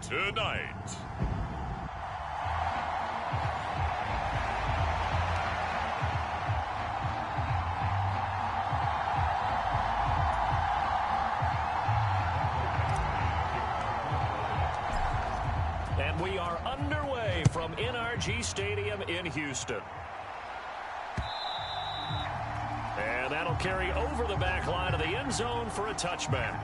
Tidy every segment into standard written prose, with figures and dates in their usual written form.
tonight. And we are underway from NRG Stadium in Houston. And that'll carry over the back line of the end zone for a touchback.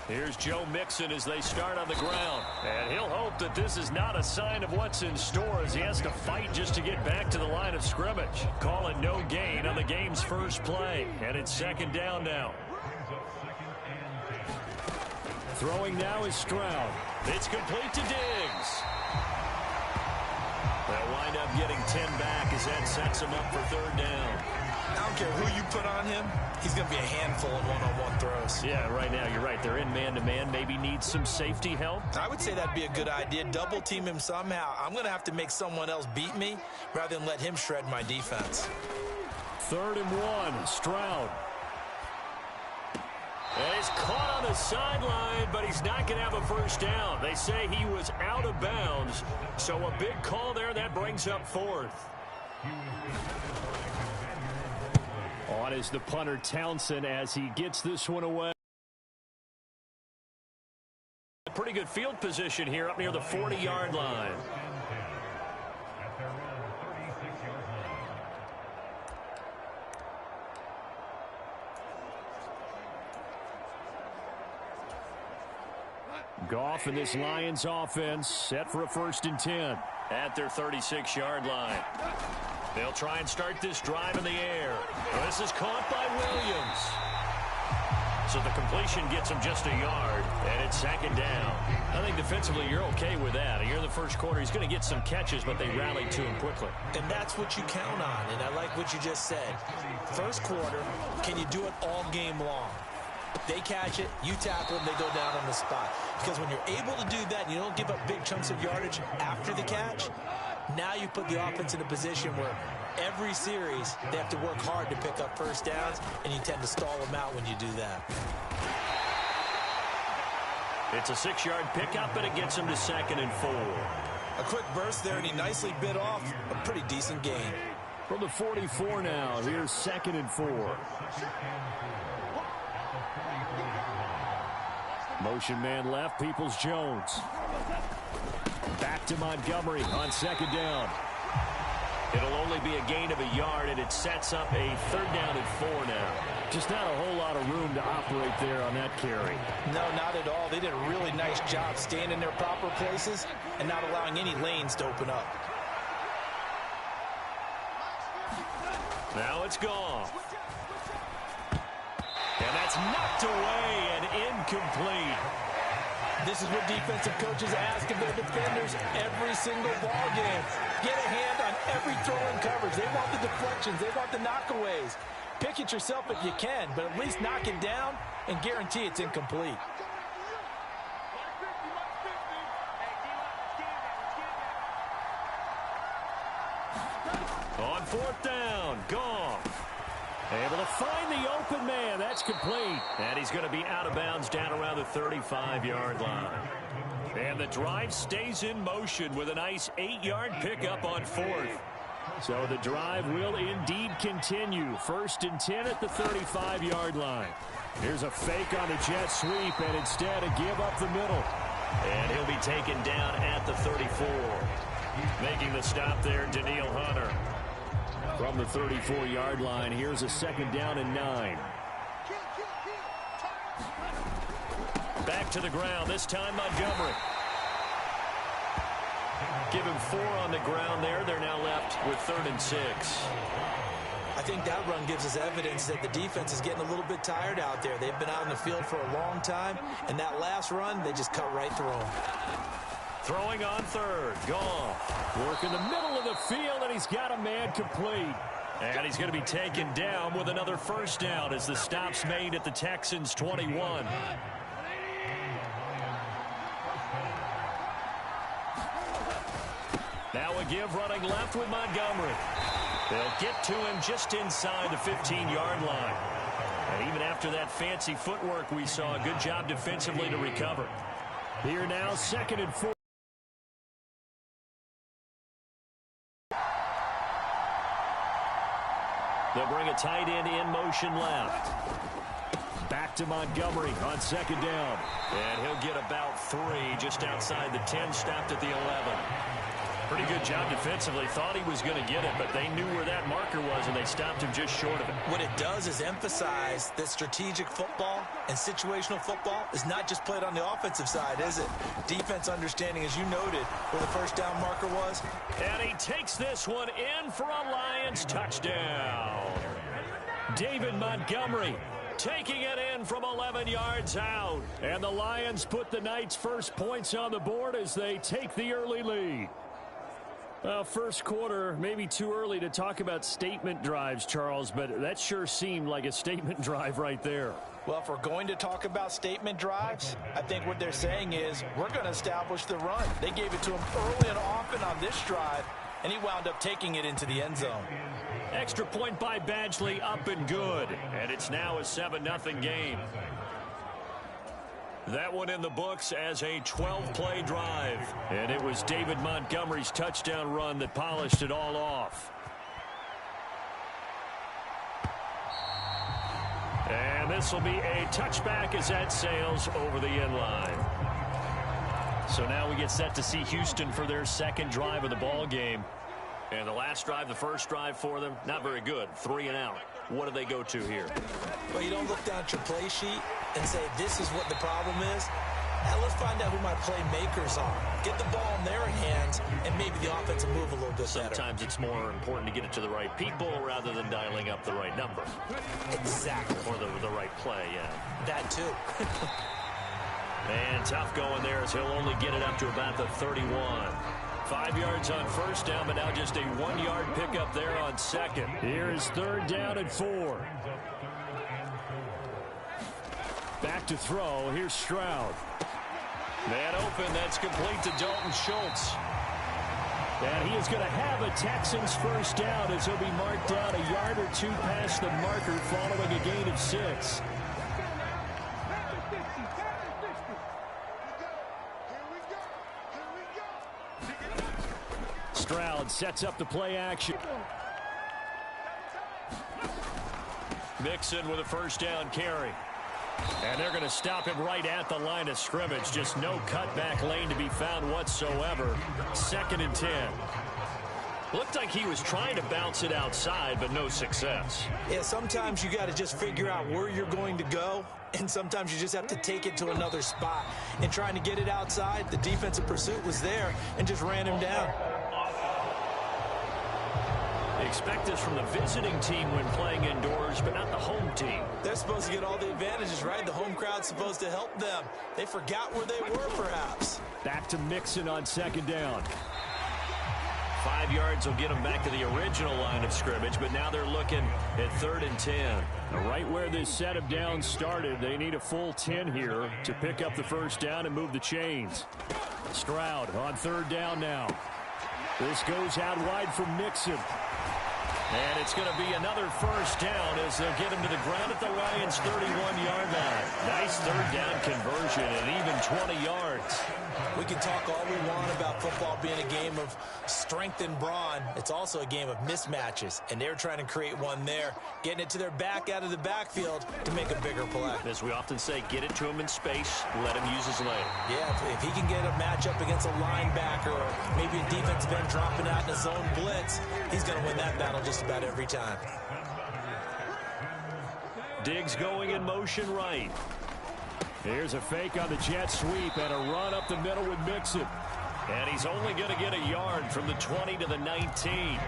Here's Joe Mixon as they start on the ground. And he'll hope that this is not a sign of what's in store as he has to fight just to get back to the line of scrimmage. Call it no gain on the game's first play. And it's second down now. Throwing now is Stroud. It's complete to Diggs. They'll wind up getting 10 back as that sets him up for third down. I don't care who you put on him, he's going to be a handful in one-on-one throws. Yeah, right now, you're right. They're in man-to-man. Maybe needs some safety help. I would say that'd be a good idea. Double team him somehow. I'm going to have to make someone else beat me rather than let him shred my defense. 3rd and 1, Stroud. And he's caught on the sideline, but he's not going to have a first down. They say he was out of bounds, so a big call there. That brings up 4th. On is the punter Townsend as he gets this one away. Pretty good field position here up near the 40-yard line. Goff and this Lions offense set for a 1st and 10 at their 36-yard line. They'll try and start this drive in the air. This is caught by Williams. So the completion gets him just a yard, and it's second down. I think defensively you're okay with that. Here in the first quarter, he's going to get some catches, but they rallied to him quickly. And that's what you count on, and I like what you just said. First quarter, can you do it all game long? They catch it, you tackle them, they go down on the spot. Because when you're able to do that, and you don't give up big chunks of yardage after the catch, now you put the offense in a position where every series they have to work hard to pick up first downs, and you tend to stall them out when you do that. It's a 6-yard pickup, and it gets him to 2nd and 4. A quick burst there, and he nicely bit off a pretty decent gain. From the 44 now, here's 2nd and 4. Motion man left, Peoples-Jones. Back to Montgomery on 2nd down. It'll only be a gain of a yard, and it sets up a 3rd down and 4 now. Just not a whole lot of room to operate there on that carry. No, not at all. They did a really nice job staying in their proper places and not allowing any lanes to open up. Now it's gone. And that's knocked away and incomplete. This is what defensive coaches ask of their defenders every single ball game. Get a hand on every throw in coverage. They want the deflections. They want the knockaways. Pick it yourself if you can, but at least knock it down and guarantee it's incomplete. On 4th down, Goff. Able to find the open man. That's complete. And he's going to be out of bounds down around the 35-yard line. And the drive stays in motion with a nice 8-yard pickup on 4th. So the drive will indeed continue. 1st and 10 at the 35-yard line. Here's a fake on the jet sweep, and instead a give up the middle. And he'll be taken down at the 34. Making the stop there, Daniil Hunter. From the 34-yard line, here's a 2nd down and 9. Back to the ground, this time Montgomery. Give him 4 on the ground there. They're now left with 3rd and 6. I think that run gives us evidence that the defense is getting a little bit tired out there. They've been out in the field for a long time, and that last run, they just cut right through them. Throwing on 3rd, Goff. Work in the middle of the field, and he's got a man complete. And he's going to be taken down with another 1st down as the stop's made at the Texans' 21. a give running left with Montgomery. They'll get to him just inside the 15-yard line. And even after that fancy footwork we saw, a good job defensively to recover. Here now, 2nd and 4. They'll bring a tight end in motion left. Back to Montgomery on 2nd down. And he'll get about 3 just outside the 10, stopped at the 11. Pretty good job defensively. Thought he was going to get it, but they knew where that marker was, and they stopped him just short of it. What it does is emphasize that strategic football and situational football is not just played on the offensive side, is it? Defense understanding, as you noted, where the first down marker was. And he takes this one in for a Lions touchdown. David Montgomery taking it in from 11 yards out. And the Lions put the Knights' first points on the board as they take the early lead. First quarter, maybe too early to talk about statement drives, Charles, but that sure seemed like a statement drive right there. Well, if we're going to talk about statement drives, I think what they're saying is we're going to establish the run. They gave it to him early and often on this drive, and he wound up taking it into the end zone. Extra point by Badgley, up and good. And it's now a 7-0 game. That one in the books as a 12-play drive. And it was David Montgomery's touchdown run that polished it all off. And this will be a touchback as that sails over the end line. So now we get set to see Houston for their second drive of the ball game. And the last drive, the first drive for them, not very good. 3 and out. What do they go to here? Well, you don't look down at your play sheet and say, this is what the problem is. Now let's find out who my playmakers are. Get the ball in their hands, and maybe the offense will move a little bit better. Sometimes it's more important to get it to the right people rather than dialing up the right number. Exactly. Or the right play, yeah. That too. And tough going there as he'll only get it up to about the 31. 5 yards on first down, but now just a 1-yard pickup there on second. Here is 3rd down and 4. Back to throw. Here's Stroud. Man open. That's complete to Dalton Schultz. And he is going to have a Texans first down as he'll be marked down a yard or 2 past the marker following a gain of 6. Stroud sets up the play action. Mixon with a first down carry. And they're going to stop him right at the line of scrimmage. Just no cutback lane to be found whatsoever. 2nd and 10. Looked like he was trying to bounce it outside, but no success. Yeah, sometimes you got to just figure out where you're going to go, and sometimes you just have to take it to another spot. And trying to get it outside, the defensive pursuit was there and just ran him down. Expect this from the visiting team when playing indoors, but not the home team. They're supposed to get all the advantages, right? The home crowd's supposed to help them. They forgot where they were, perhaps. Back to Mixon on 2nd down. 5 yards will get them back to the original line of scrimmage, but now they're looking at 3rd and 10. Right where this set of downs started, they need a full 10 here to pick up the first down and move the chains. Stroud on 3rd down now. This goes out wide from Mixon. And it's going to be another first down as they'll get him to the ground at the Lions' 31-yard line. Nice 3rd down conversion and even 20 yards. We can talk all we want about football being a game of strength and brawn. It's also a game of mismatches, and they're trying to create one there, getting it to their back out of the backfield to make a bigger play. As we often say, get it to him in space, let him use his leg. Yeah, if he can get a matchup against a linebacker or maybe a defensive end dropping out in a zone blitz, he's going to win that battle just about every time. Diggs going in motion right. Here's a fake on the jet sweep and a run up the middle with Mixon. And he's only going to get a yard from the 20 to the 19.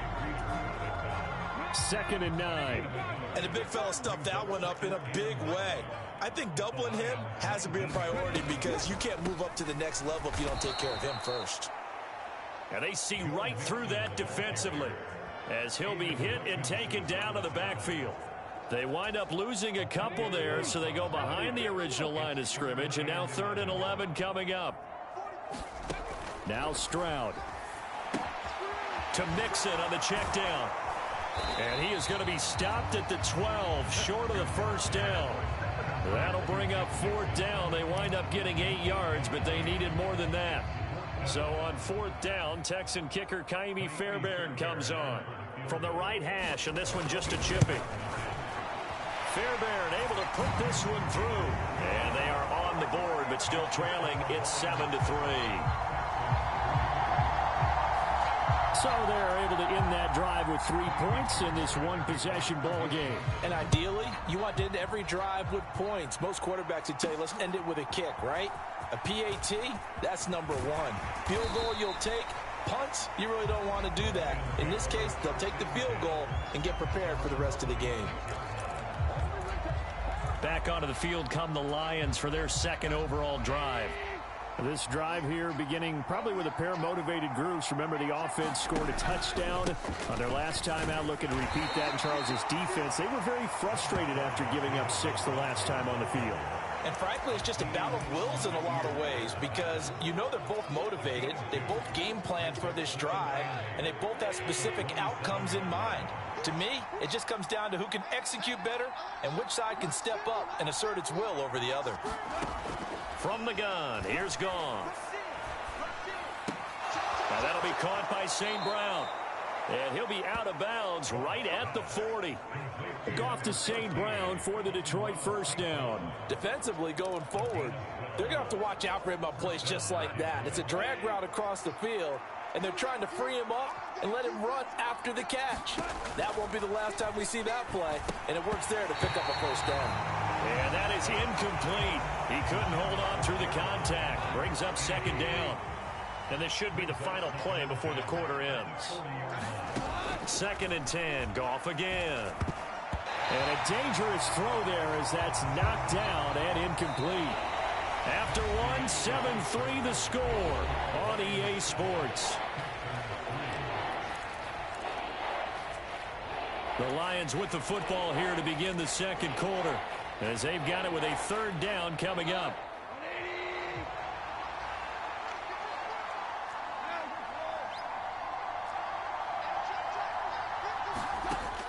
2nd and 9. And the big fella stuffed that one up in a big way. I think doubling him has to be a priority because you can't move up to the next level if you don't take care of him first. And they see right through that defensively as he'll be hit and taken down to the backfield. They wind up losing a couple there, so they go behind the original line of scrimmage, and now 3rd and 11 coming up. Now Stroud. to Mixon on the check down. And he is going to be stopped at the 12, short of the first down. That'll bring up 4th down. They wind up getting 8 yards, but they needed more than that. So on 4th down, Texan kicker Kaimi Fairbairn comes on from the right hash, and this one just a chipping. Fairbairn able to put this one through. And they are on the board, but still trailing. It's 7-3. So they're able to end that drive with 3 points in this one-possession ball game. And ideally, you want to end every drive with points. Most quarterbacks would tell you, let's end it with a kick, right? A PAT, that's number 1. Field goal you'll take. Punts, you really don't want to do that. In this case, they'll take the field goal and get prepared for the rest of the game. Back onto the field come the Lions for their 2nd overall drive. This drive here beginning probably with a pair of motivated groups. Remember, the offense scored a touchdown on their last time out, looking to repeat that in Charles's defense. They were very frustrated after giving up 6 the last time on the field. And frankly, it's just a battle of wills in a lot of ways because you know they're both motivated. They both game planned for this drive, and they both have specific outcomes in mind. To me, it just comes down to who can execute better and which side can step up and assert its will over the other. From the gun, here's Goff. Now that'll be caught by St. Brown. And he'll be out of bounds right at the 40. Goff to St. Brown for the Detroit first down. Defensively going forward, they're going to have to watch out for him on plays just like that. It's a drag route across the field, and they're trying to free him up and let him run after the catch. That won't be the last time we see that play, and it works there to pick up a first down. And that is incomplete. He couldn't hold on through the contact. Brings up 2nd down. And this should be the final play before the quarter ends. 2nd and 10. Goff again. And a dangerous throw there as that's knocked down and incomplete. After 1, 7-3 the score on EA Sports. The Lions with the football here to begin the 2nd quarter, as they've got it with a 3rd down coming up.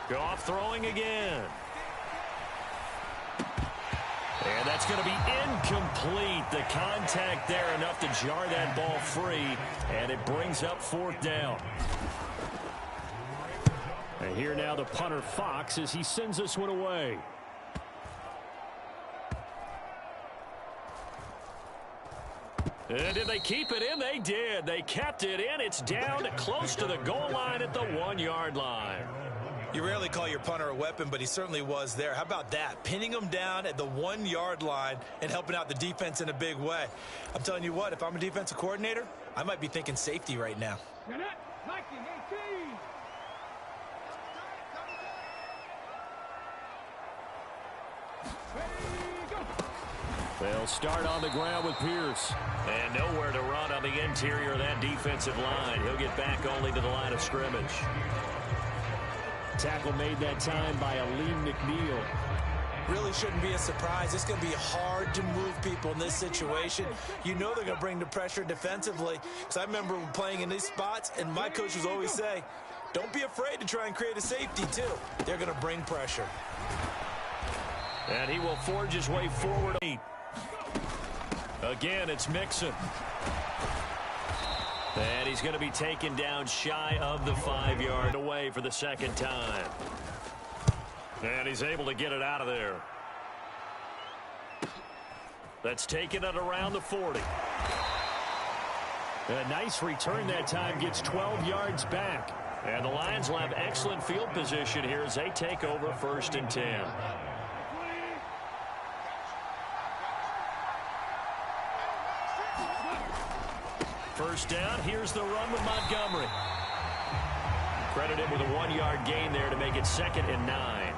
Goff throwing again. And that's going to be incomplete. The contact there enough to jar that ball free, and it brings up 4th down. And here now the punter Fox as he sends this one away. And did they keep it in? They did. They kept it in. It's down close to the goal line at the 1-yard line. You rarely call your punter a weapon, but he certainly was there. How about that? Pinning him down at the 1-yard line and helping out the defense in a big way. I'm telling you what, if I'm a defensive coordinator, I might be thinking safety right now. They'll start on the ground with Pierce. And nowhere to run on the interior of that defensive line. He'll get back only to the line of scrimmage. Tackle made that time by Aleem McNeil. Really shouldn't be a surprise. It's going to be hard to move people in this situation. You know they're going to bring the pressure defensively. Because I remember playing in these spots, and my coach was always say, don't be afraid to try and create a safety, too. They're going to bring pressure. And he will forge his way forward. Again, it's Mixon. And he's going to be taken down shy of the 5-yard away for the 2nd time. And he's able to get it out of there. That's taken it around the 40. A nice return that time, gets 12 yards back. And the Lions will have excellent field position here as they take over 1st and 10. First down, here's the run with Montgomery. Credit him with a 1-yard gain there to make it 2nd and 9.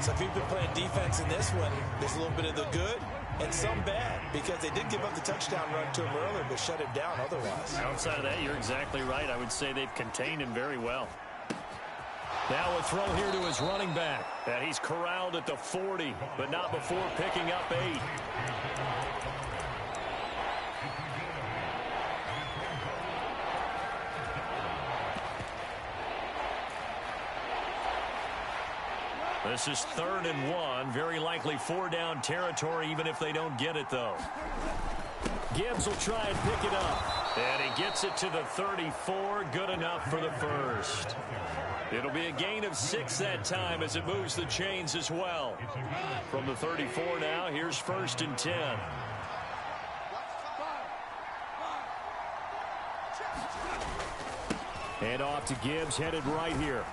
So if you've been playing defense in this one, there's a little bit of the good and some bad, because they did give up the touchdown run to him earlier, but shut him down otherwise. Outside of that, you're exactly right. I would say they've contained him very well. Now a throw here to his running back. And he's corralled at the 40, but not before picking up 8. This is 3rd and 1. Very likely 4-down territory, even if they don't get it, though. Gibbs will try and pick it up. And he gets it to the 34. Good enough for the first. It'll be a gain of 6 that time as it moves the chains as well. From the 34 now, here's 1st and 10. Hand off to Gibbs, headed right here.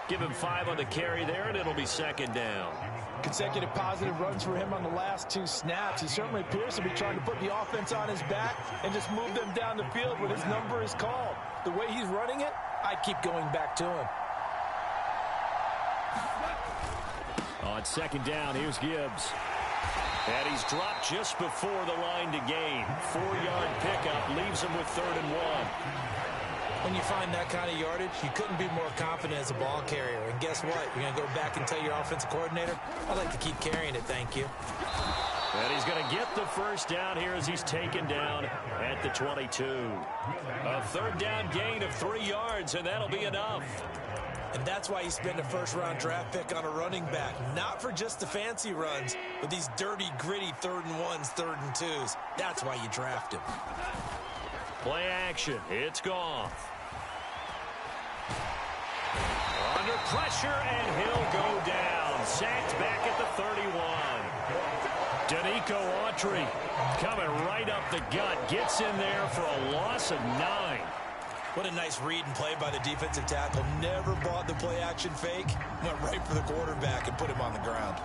Give him 5 on the carry there, and it'll be 2nd down. Consecutive positive runs for him on the last 2 snaps. He certainly appears to be trying to put the offense on his back and just move them down the field when his number is called. The way he's running it, I'd keep going back to him. On 2nd down, here's Gibbs. And he's dropped just before the line to gain. 4-yard pickup leaves him with 3rd and 1. When you find that kind of yardage, you couldn't be more confident as a ball carrier. And guess what? You're going to go back and tell your offensive coordinator, I'd like to keep carrying it, thank you. And he's going to get the 1st down here as he's taken down at the 22. A 3rd down gain of 3 yards, and that'll be enough. And that's why you spend a 1st-round draft pick on a running back. Not for just the fancy runs, but these dirty, gritty 3rd and 1s, 3rd and 2s. That's why you draft him. Play action. It's gone. Under pressure, and he'll go down. Sacked back at the 31. Danico Autry coming right up the gut. Gets in there for a loss of 9. What a nice read and play by the defensive tackle. Never bought the play action fake. Went right for the quarterback and put him on the ground.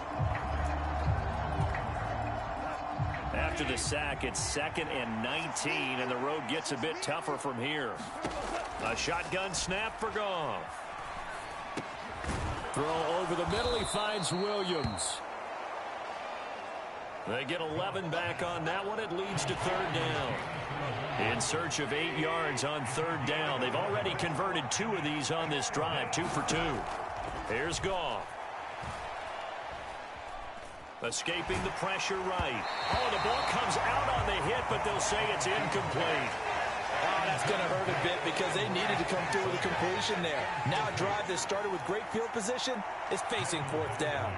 After the sack, it's 2nd and 19, and the road gets a bit tougher from here. A shotgun snap for Goff. Throw over the middle. He finds Williams. They get 11 back on that one. It leads to 3rd down. In search of 8 yards on 3rd down. They've already converted 2 of these on this drive, 2 for 2. Here's Goff. Escaping the pressure right. Oh, the ball comes out on the hit, but they'll say it's incomplete. Oh, that's going to hurt a bit because they needed to come through with a completion there. Now a drive that started with great field position is facing 4th down.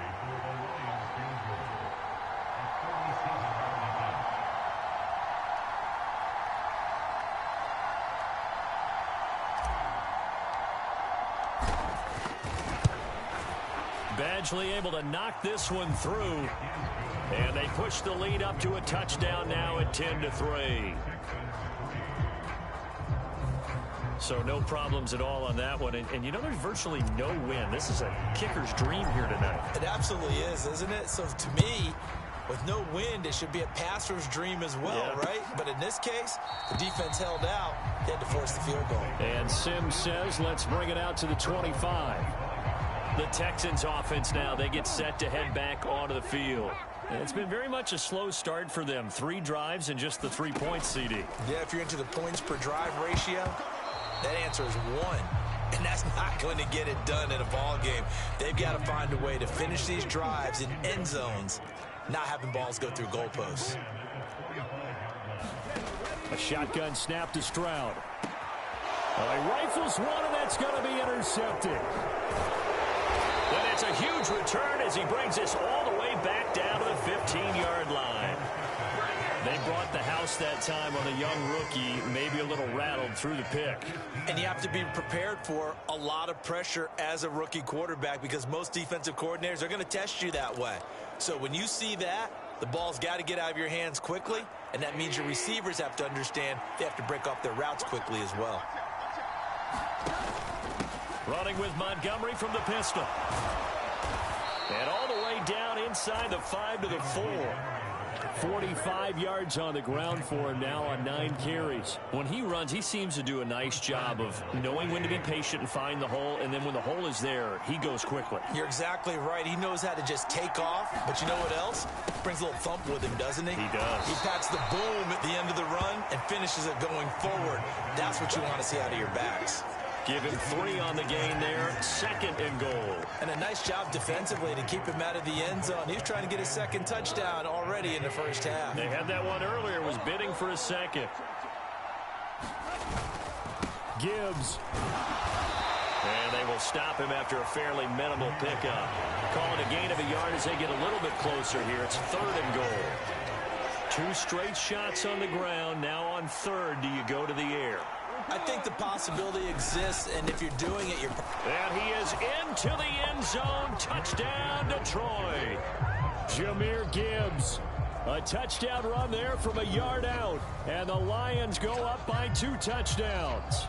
Badgley able to knock this one through. And they push the lead up to a touchdown now at 10-3. So no problems at all on that one. And you know, there's virtually no win. This is a kicker's dream here tonight. It absolutely is, isn't it? So to me, with no wind, it should be a passer's dream as well, right? But in this case, the defense held out. They had to force the field goal. And Sims says, let's bring it out to the 25. The Texans offense now, they get set to head back onto the field. And it's been very much a slow start for them. 3 drives and just the 3 points, CD. Yeah, if you're into the points per drive ratio, that answer is 1. And that's not going to get it done in a ball game. They've got to find a way to finish these drives in end zones, not having balls go through goalposts. A shotgun snap to Stroud. Well, he rifles one, and that's going to be intercepted. And it's a huge return as he brings this all the way back down to the 15-yard line. They brought the house that time on the young rookie, maybe a little rattled through the pick. And you have to be prepared for a lot of pressure as a rookie quarterback because most defensive coordinators are going to test you that way. So when you see that, the ball's got to get out of your hands quickly, and that means your receivers have to understand they have to break off their routes quickly as well. Running with Montgomery from the pistol. And all the way down inside the 5 to the 4. 45 yards on the ground for him now on 9 carries. When he runs, he seems to do a nice job of knowing when to be patient and find the hole, and then when the hole is there, he goes quickly. You're exactly right. He knows how to just take off, but you know what else? Brings a little thump with him, doesn't he? He does. He packs the boom at the end of the run and finishes it going forward. That's what you want to see out of your backs. Give him 3 on the gain there, 2nd and goal. And a nice job defensively to keep him out of the end zone. He was trying to get his 2nd touchdown already in the first half. They had that one earlier, was bidding for a 2nd. Gibbs. And they will stop him after a fairly minimal pickup. Calling a gain of a yard as they get a little bit closer here. It's 3rd and goal. 2 straight shots on the ground. Now on 3rd, do you go to the air? I think the possibility exists, and if you're doing it, you're... And he is into the end zone. Touchdown, Detroit. Jahmyr Gibbs. A touchdown run there from a yard out. And the Lions go up by 2 touchdowns.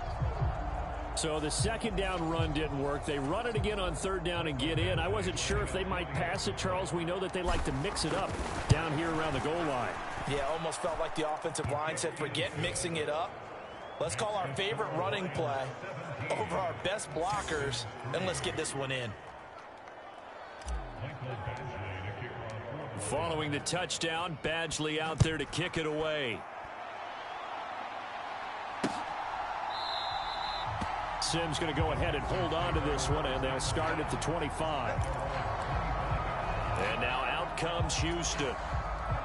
So the 2nd down run didn't work. They run it again on 3rd down and get in. I wasn't sure if they might pass it, Charles. We know that they like to mix it up down here around the goal line. Yeah, almost felt like the offensive line said, forget mixing it up. Let's call our favorite running play over our best blockers, and let's get this one in. Following the touchdown, Badgley out there to kick it away. Sims going to go ahead and hold on to this one, and they'll start at the 25. And now out comes Houston.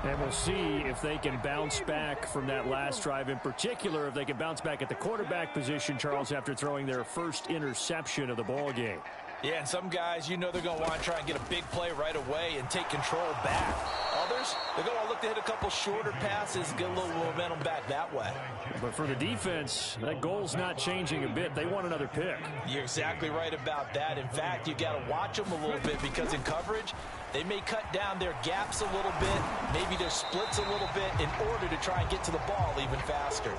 And we'll see if they can bounce back from that last drive, in particular if they can bounce back at the quarterback position, Charles, after throwing their first interception of the ball game. Yeah, and some guys, you know they're going to want to try and get a big play right away and take control back. Others, they're going to look to hit a couple shorter passes, get a little momentum back that way. But for the defense, that goal's not changing a bit. They want another pick. You're exactly right about that. In fact, you got to watch them a little bit because in coverage, they may cut down their gaps a little bit, maybe their splits a little bit in order to try and get to the ball even faster.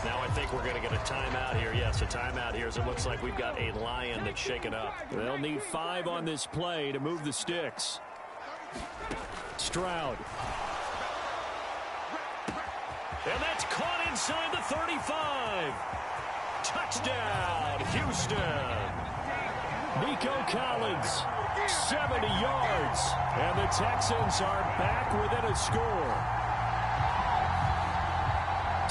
Now I think we're going to get a timeout here. Yes, a timeout here as it looks like we've got a Lion that's shaken up. They'll need 5 on this play to move the sticks. Stroud. And that's caught inside the 35. Touchdown, Houston. Nico Collins, 70 yards. And the Texans are back within a score.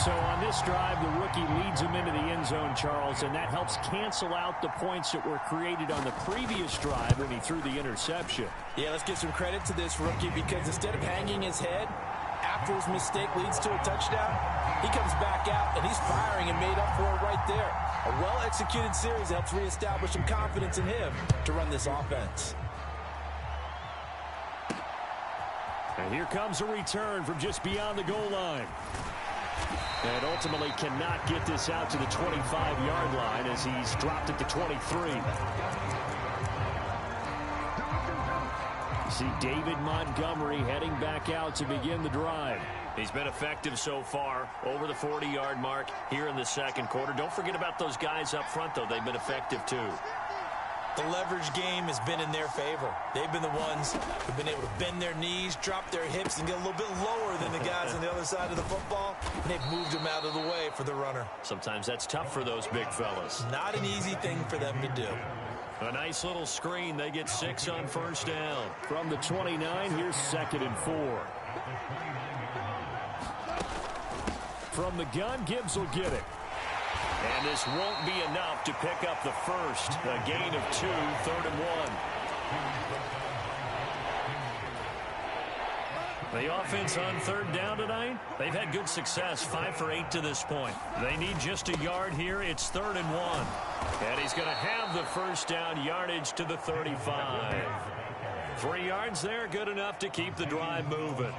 So on this drive, the rookie leads him into the end zone, Charles, and that helps cancel out the points that were created on the previous drive when he threw the interception. Yeah, let's give some credit to this rookie because instead of hanging his head after his mistake leads to a touchdown, he comes back out and he's firing and made up for it right there. A well-executed series helps reestablish some confidence in him to run this offense. And here comes a return from just beyond the goal line. And ultimately cannot get this out to the 25-yard line as he's dropped at the 23. See David Montgomery heading back out to begin the drive. He's been effective so far over the 40-yard mark here in the 2nd quarter. Don't forget about those guys up front, though. They've been effective, too. The leverage game has been in their favor. They've been the ones who've been able to bend their knees, drop their hips, and get a little bit lower than the guys on the other side of the football. And they've moved them out of the way for the runner. Sometimes that's tough for those big fellas. Not an easy thing for them to do. A nice little screen. They get 6 on 1st down. From the 29, here's 2nd and 4. From the gun, Gibbs will get it. And this won't be enough to pick up the first. A gain of 2, 3rd and 1. The offense on 3rd down tonight, they've had good success, 5 for 8 to this point. They need just a yard here. It's 3rd and 1. And he's going to have the 1st down, yardage to the 35. 3 yards there, good enough to keep the drive moving.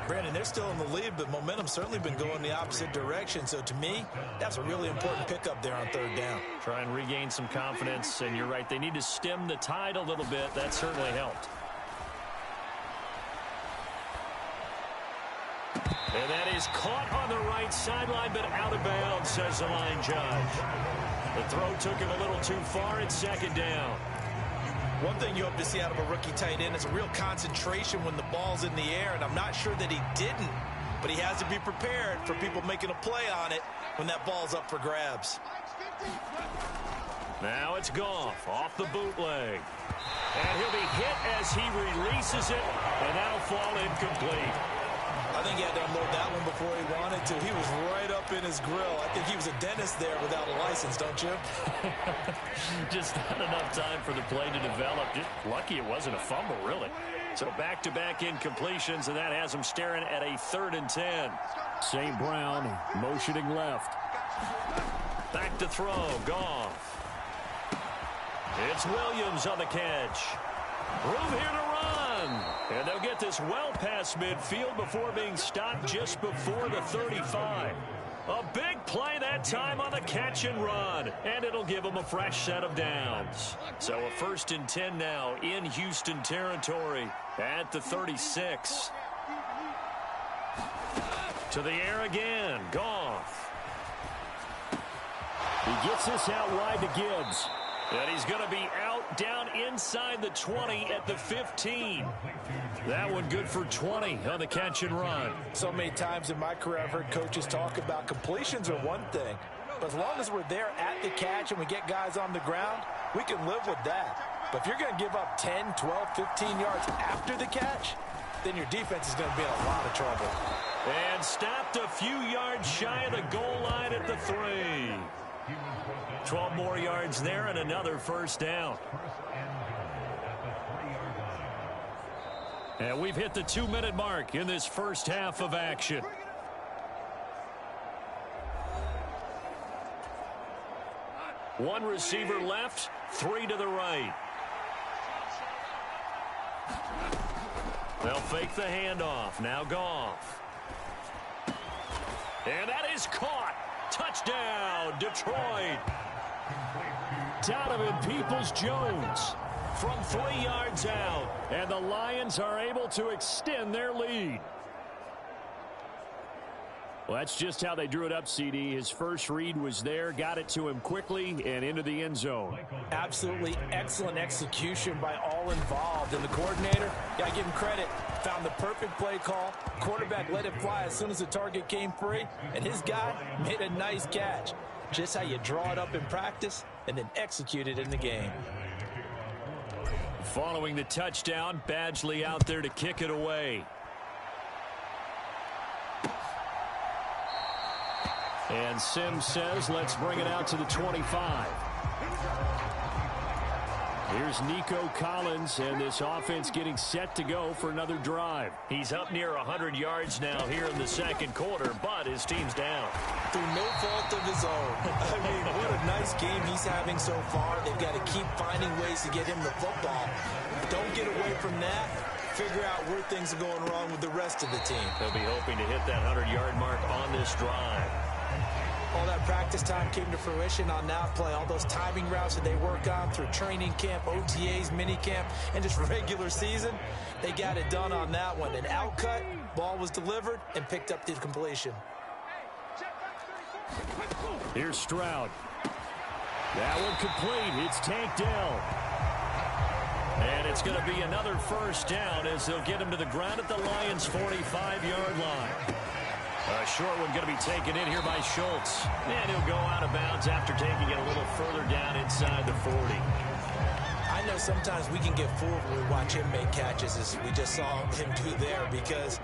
Brandon, they're still in the lead, but momentum's certainly been going the opposite direction. So to me, that's a really important pickup there on 3rd down. Try and regain some confidence, and you're right. They need to stem the tide a little bit. That certainly helped. And that is caught on the right sideline, but out of bounds, says the line judge. The throw took him a little too far. It's 2nd down. One thing you hope to see out of a rookie tight end is a real concentration when the ball's in the air, and I'm not sure that he didn't, but he has to be prepared for people making a play on it when that ball's up for grabs. Now it's Goff off the bootleg. And he'll be hit as he releases it, and that'll fall incomplete. I think he had to unload that one before he wanted to. He was right up in his grill. I think he was a dentist there without a license, don't you? Just not enough time for the play to develop. Just lucky it wasn't a fumble, really. So back-to-back incompletions, and that has him staring at a 3rd and 10. St. Brown motioning left. Back to throw. Goff. It's Williams on the catch. Room here to run. And they'll get this well past midfield before being stopped just before the 35. A big play that time on the catch and run. And it'll give them a fresh set of downs. So a 1st and 10 now in Houston territory at the 36. To the air again. Goff. He gets this out wide to Gibbs. And he's going to be out down inside the 20 at the 15. That one good for 20 on the catch and run. So many times in my career I've heard coaches talk about completions are one thing. But as long as we're there at the catch and we get guys on the ground, we can live with that. But if you're going to give up 10, 12, 15 yards after the catch, then your defense is going to be in a lot of trouble. And stopped a few yards shy of the goal line at the 3. 12 more yards there and another 1st down. And we've hit the 2-minute mark in this first half of action. One receiver left, 3 to the right. They'll fake the handoff. Now Goff. And that is caught. Touchdown, Detroit. Donovan Peoples-Jones from 3 yards out. And the Lions are able to extend their lead. Well, that's just how they drew it up, CD. His first read was there, got it to him quickly, and into the end zone. Absolutely excellent execution by all involved. And the coordinator, got to give him credit, found the perfect play call. Quarterback let it fly as soon as the target came free, and his guy made a nice catch. Just how you draw it up in practice and then execute it in the game. Following the touchdown, Badgley out there to kick it away. And Sims says, let's bring it out to the 25. Here's Nico Collins, and this offense getting set to go for another drive. He's up near 100 yards now here in the second quarter, but his team's down. Through no fault of his own. I mean, what a nice game he's having so far. They've got to keep finding ways to get him the football. Don't get away from that. Figure out where things are going wrong with the rest of the team. They'll be hoping to hit that 100-yard mark on this drive. All that practice time came to fruition on that play. All those timing routes that they work on through training camp, OTAs, mini camp, and just regular season, they got it done on that one. An outcut, ball was delivered, and picked up the completion. Here's Stroud. That one complete. It's Tank Dell. And it's going to be another 1st down as they'll get him to the ground at the Lions' 45-yard line. A short one going to be taken in here by Schultz. And he'll go out of bounds after taking it a little further down inside the 40. I know sometimes we can get fooled when we watch him make catches, as we just saw him do there, because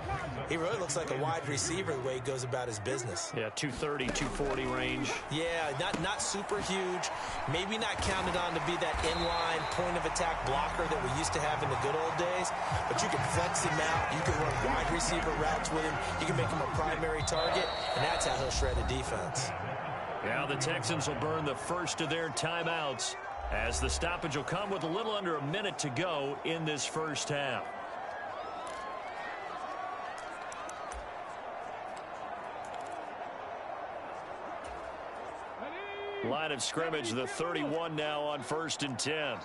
he really looks like a wide receiver the way he goes about his business. Yeah, 230, 240 range. Yeah, not super huge. Maybe not counted on to be that inline point-of-attack blocker that we used to have in the good old days, but you can flex him out. You can run wide receiver routes with him. You can make him a primary target, and that's how he'll shred a defense. Now the Texans will burn the first of their timeouts, as the stoppage will come with a little under a minute to go in this first half. Line of scrimmage, the 31 now on 1st and 10.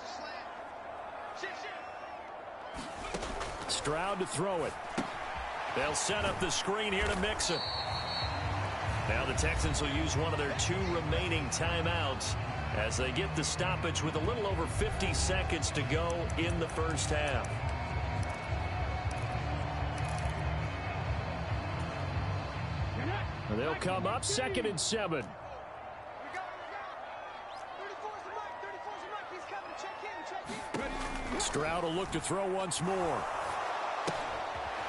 Stroud to throw it. They'll set up the screen here to Mixon. Now the Texans will use one of their 2 remaining timeouts as they get the stoppage with a little over 50 seconds to go in the first half. They'll come up 2nd and 7. Stroud will look to throw once more.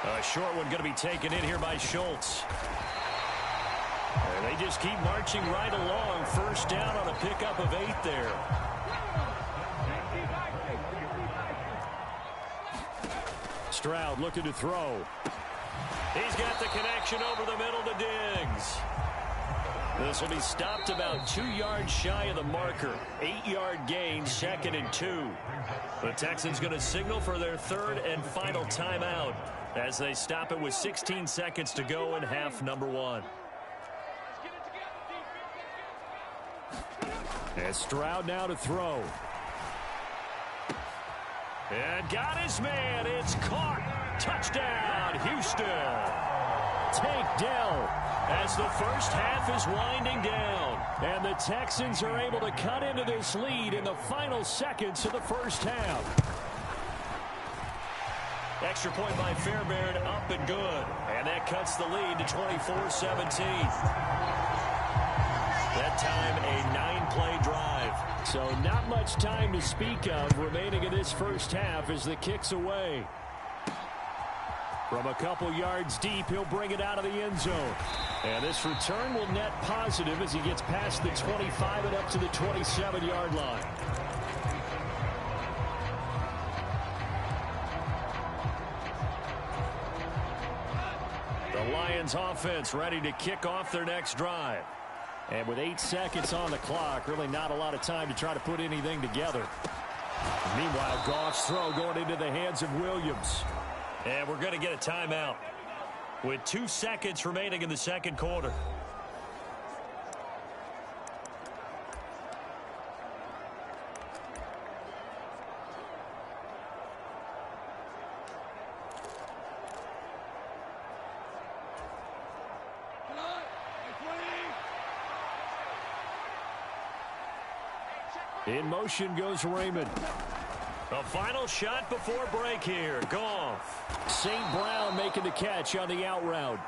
A short one going to be taken in here by Schultz. And they just keep marching right along. 1st down on a pickup of 8 there. Stroud looking to throw. He's got the connection over the middle to Diggs. This will be stopped about 2 yards shy of the marker. 8-yard gain, 2nd and 2. The Texans going to signal for their 3rd and final timeout as they stop it with 16 seconds to go in half number 1. And Stroud now to throw. And got his man. It's caught. Touchdown, Houston. Tank Dell as the first half is winding down. And the Texans are able to cut into this lead in the final seconds of the first half. Extra point by Fairbairn, up and good. And that cuts the lead to 24-17. That time, a 9-play drive. So not much time to speak of remaining in this first half as the kick's away. From a couple yards deep, he'll bring it out of the end zone. And this return will net positive as he gets past the 25 and up to the 27-yard line. The Lions offense ready to kick off their next drive. And with 8 seconds on the clock, really not a lot of time to try to put anything together. Meanwhile, Goff's throw going into the hands of Williams. And we're going to get a timeout with 2 seconds remaining in the second quarter. In motion goes Raymond. The final shot before break here. Goff. St. Brown making the catch on the out route.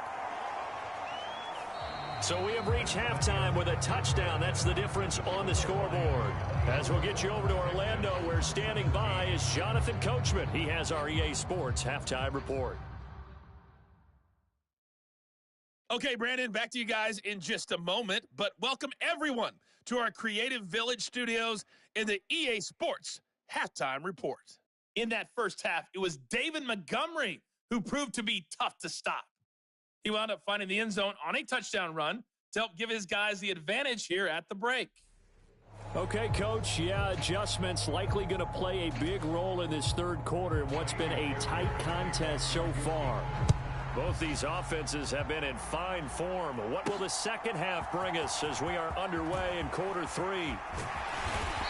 So we have reached halftime with a touchdown. That's the difference on the scoreboard. As we'll get you over to Orlando, where standing by is Jonathan Coachman. He has our EA Sports halftime report. Okay, Brandon, back to you guys in just a moment. But welcome everyone to our Creative Village studios in the EA Sports halftime report. In that first half, it was David Montgomery who proved to be tough to stop. He wound up finding the end zone on a touchdown run to help give his guys the advantage here at the break. Okay, Coach, yeah, adjustments likely going to play a big role in this third quarter in what's been a tight contest so far. Both these offenses have been in fine form. What will the second half bring us as we are underway in quarter 3?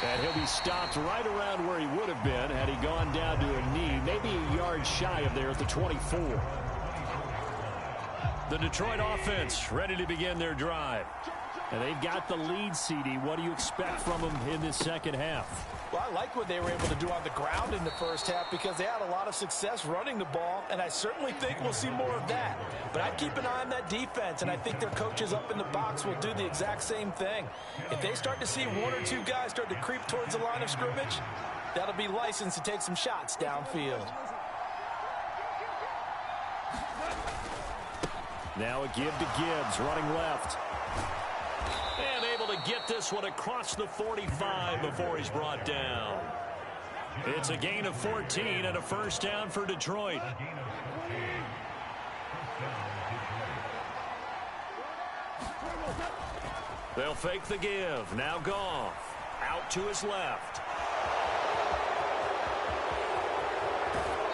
And he'll be stopped right around where he would have been had he gone down to a knee, maybe a yard shy of there at the 24. The Detroit offense ready to begin their drive. And they've got the lead, CD. What do you expect from them in this second half? Well, I like what they were able to do on the ground in the first half because they had a lot of success running the ball, and I certainly think we'll see more of that. But I'd keep an eye on that defense, and I think their coaches up in the box will do the exact same thing. If they start to see 1 or 2 guys start to creep towards the line of scrimmage, that'll be licensed to take some shots downfield. Now a give to Gibbs, running left. And able to get this one across the 45 before he's brought down. It's a gain of 14 and a first down for Detroit. They'll fake the give. Now Goff. Out to his left.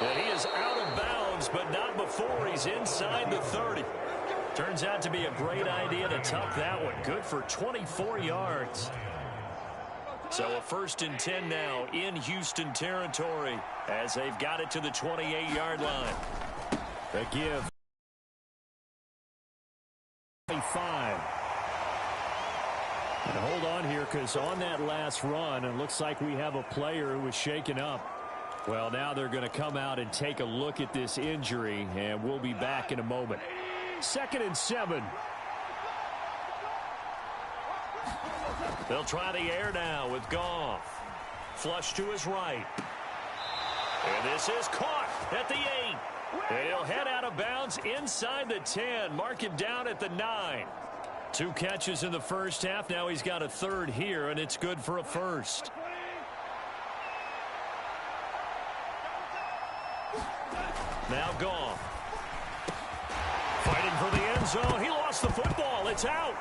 And he is out of bounds, but not before he's inside the 30. Turns out to be a great idea to tuck that one. Good for 24 yards. So a 1st and 10 now in Houston territory as they've got it to the 28-yard line. The give. 25. And hold on here because on that last run, it looks like we have a player who was shaken up. Well, now they're going to come out and take a look at this injury, and we'll be back in a moment. 2nd and 7. They'll try the air now with Goff. Flush to his right. And this is caught at the 8. And he'll head out of bounds inside the 10. Mark it down at the 9. 2 catches in the first half. Now he's got a 3rd here, and it's good for a 1st. Now Goff. Fighting for the end zone. He lost the football. It's out.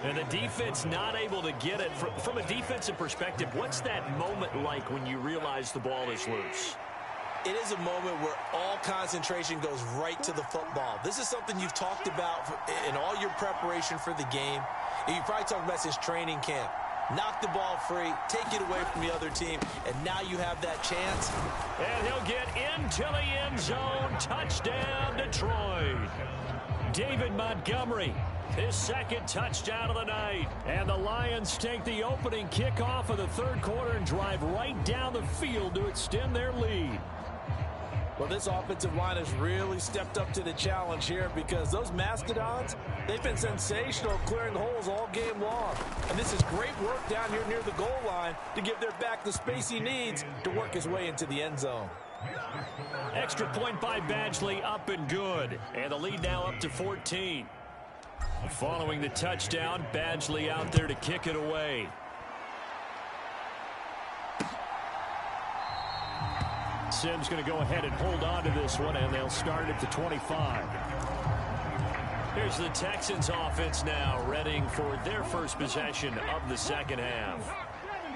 And the defense not able to get it. From a defensive perspective, what's that moment like when you realize the ball is loose? It is a moment where all concentration goes right to the football. This is something you've talked about in all your preparation for the game. And you probably talked about since training camp. Knock the ball free, take it away from the other team, and now you have that chance. And he'll get into the end zone. Touchdown, Detroit. David Montgomery, his second touchdown of the night. And the Lions take the opening kickoff of the third quarter and drive right down the field to extend their lead. Well, this offensive line has really stepped up to the challenge here because those Mastodons, they've been sensational clearing holes all game long. And this is great work down here near the goal line to give their back the space he needs to work his way into the end zone. Extra point by Badgley, up and good. And the lead now up to 14. Following the touchdown, Badgley out there to kick it away. Sims going to go ahead and hold on to this one, and they'll start at the 25. Here's the Texans offense now, readying for their first possession of the second half.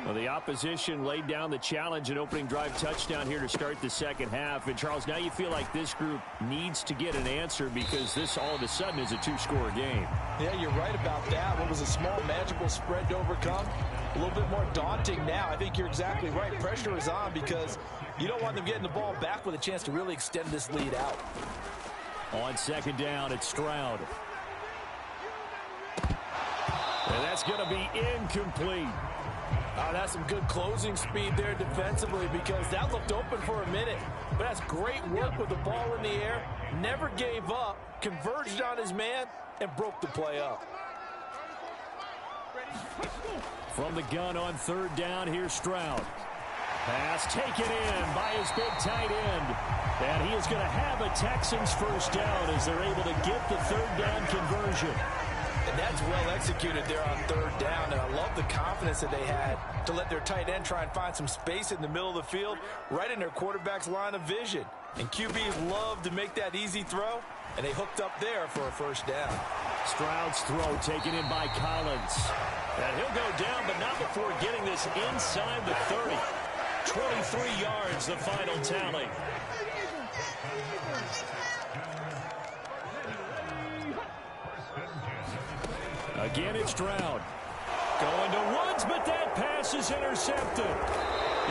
Well, the opposition laid down the challenge and opening drive touchdown here to start the second half. And, Charles, now you feel like this group needs to get an answer because this all of a sudden is a two-score game. Yeah, you're right about that. What was a small, magical spread to overcome, a little bit more daunting now. I think you're exactly right. Pressure is on because you don't want them getting the ball back with a chance to really extend this lead out. On second down, it's Stroud. And that's going to be incomplete. That's some good closing speed there defensively because that looked open for a minute. But that's great work with the ball in the air. Never gave up, converged on his man, and broke the play up. From the gun on third down, here's Stroud. Pass taken in by his big tight end. And he is going to have a Texans first down as they're able to get the third down conversion. And that's well executed there on third down. And I love the confidence that they had to let their tight end try and find some space in the middle of the field, right in their quarterback's line of vision. And QBs love to make that easy throw, and they hooked up there for a first down. Stroud's throw taken in by Collins. And he'll go down, but not before getting this inside the 30. 23 yards, the final tally. Again, it's Stroud. Going to Woods, but that pass is intercepted.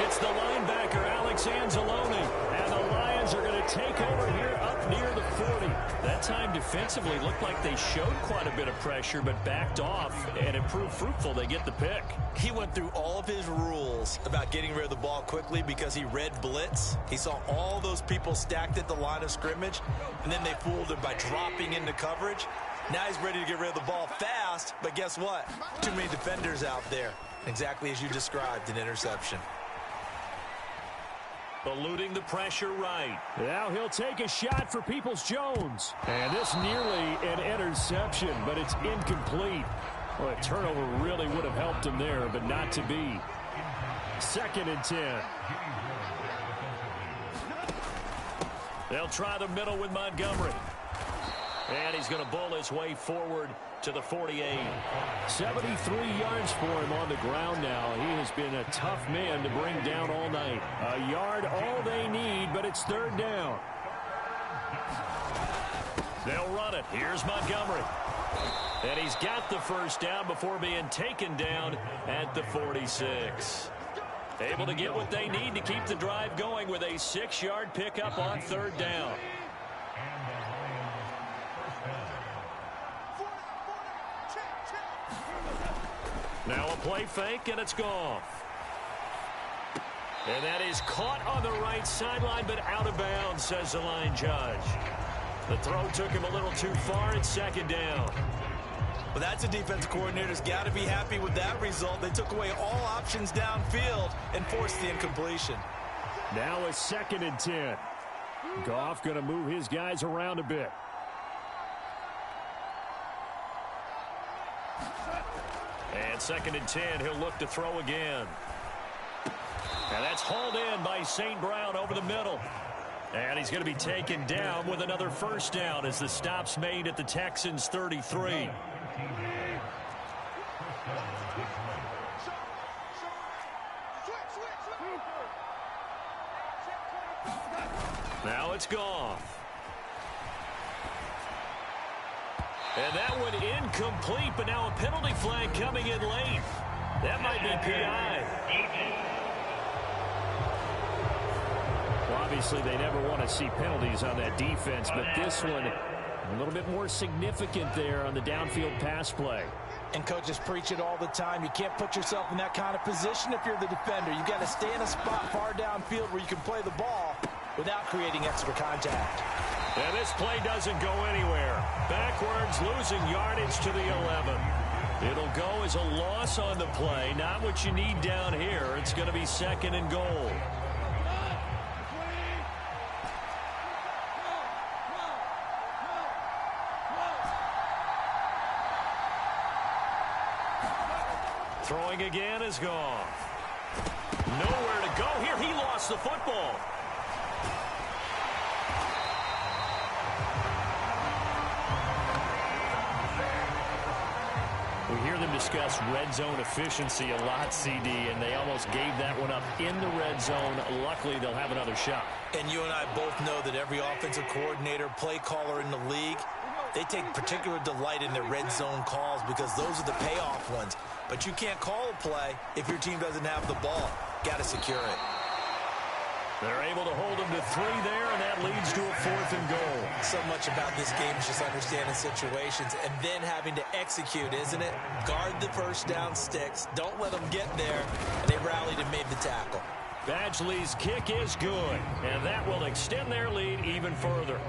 It's the linebacker, Alex Anzalone. And the Lions are going to take over here up near the 40. That time defensively looked like they showed quite a bit of pressure, but backed off, and it proved fruitful. They get the pick. He went through all of his rules about getting rid of the ball quickly because he read blitz. He saw all those people stacked at the line of scrimmage, and then they fooled him by dropping into coverage. Now he's ready to get rid of the ball fast, but guess what? Too many defenders out there. Exactly as you described, an interception. Eluding the pressure right. Now he'll take a shot for Peoples-Jones. And this nearly an interception, but it's incomplete. Well, a turnover really would have helped him there, but not to be. 2nd and 10. They'll try the middle with Montgomery. And he's going to bull his way forward to the 48. 73 yards for him on the ground now. He has been a tough man to bring down all night. A yard all they need, but it's third down. They'll run it. Here's Montgomery. And he's got the first down before being taken down at the 46. Able to get what they need to keep the drive going with a 6-yard pickup on third down. Now a play fake, and it's gone. And that is caught on the right sideline, but out of bounds, says the line judge. The throw took him a little too far. It's second down. Well, that's a defensive coordinator's got to be happy with that result. They took away all options downfield and forced the incompletion. Now a 2nd and 10. Goff going to move his guys around a bit. And 2nd and 10, he'll look to throw again. And that's hauled in by St. Brown over the middle. And he's going to be taken down with another first down as the stop's made at the Texans' 33. Now it's Goff. And that one incomplete, but now a penalty flag coming in late. That might be PI. Well, obviously, they never want to see penalties on that defense, but this one a little bit more significant there on the downfield pass play. And coaches preach it all the time. You can't put yourself in that kind of position if you're the defender. You've got to stay in a spot far downfield where you can play the ball without creating extra contact. And this play doesn't go anywhere. Backwards, losing yardage to the 11. It'll go as a loss on the play. Not what you need down here. It's going to be second and goal. Throwing again is Goff. Nowhere to go here. He lost the football. We hear them discuss red zone efficiency a lot, CD, and they almost gave that one up in the red zone. Luckily, they'll have another shot. And you and I both know that every offensive coordinator, play caller in the league, they take particular delight in their red zone calls because those are the payoff ones. But you can't call a play if your team doesn't have the ball. Got to secure it. They're able to hold them to 3 there, and that leads to a 4th and goal. So much about this game is just understanding situations and then having to execute, isn't it? Guard the first down sticks. Don't let them get there. And they rallied and made the tackle. Badgley's kick is good, and that will extend their lead even further.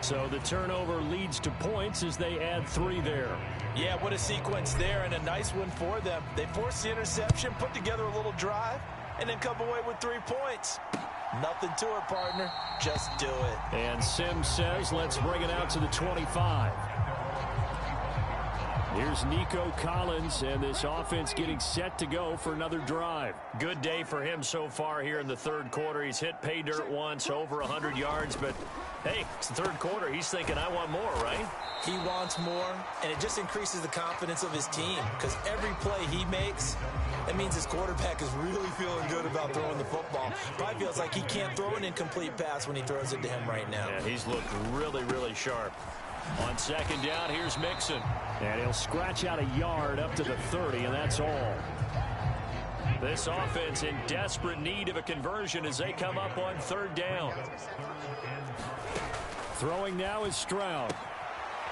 So the turnover leads to points as they add 3 there. Yeah, what a sequence there, and a nice one for them. They forced the interception, put together a little drive, and then come away with 3 points. Nothing to it, partner. Just do it. And Sims says, let's bring it out to the 25. Here's Nico Collins, and this offense getting set to go for another drive. Good day for him so far here in the third quarter. He's hit pay dirt once, over 100 yards, but hey, it's the third quarter. He's thinking, I want more, right? He wants more, and it just increases the confidence of his team because every play he makes, that means his quarterback is really feeling good about throwing the football. Probably feels like he can't throw an incomplete pass when he throws it to him right now. Yeah, he's looked really, really sharp. On second down, here's Mixon. And he'll scratch out a yard up to the 30, and that's all. This offense in desperate need of a conversion as they come up on third down. Throwing now is Stroud.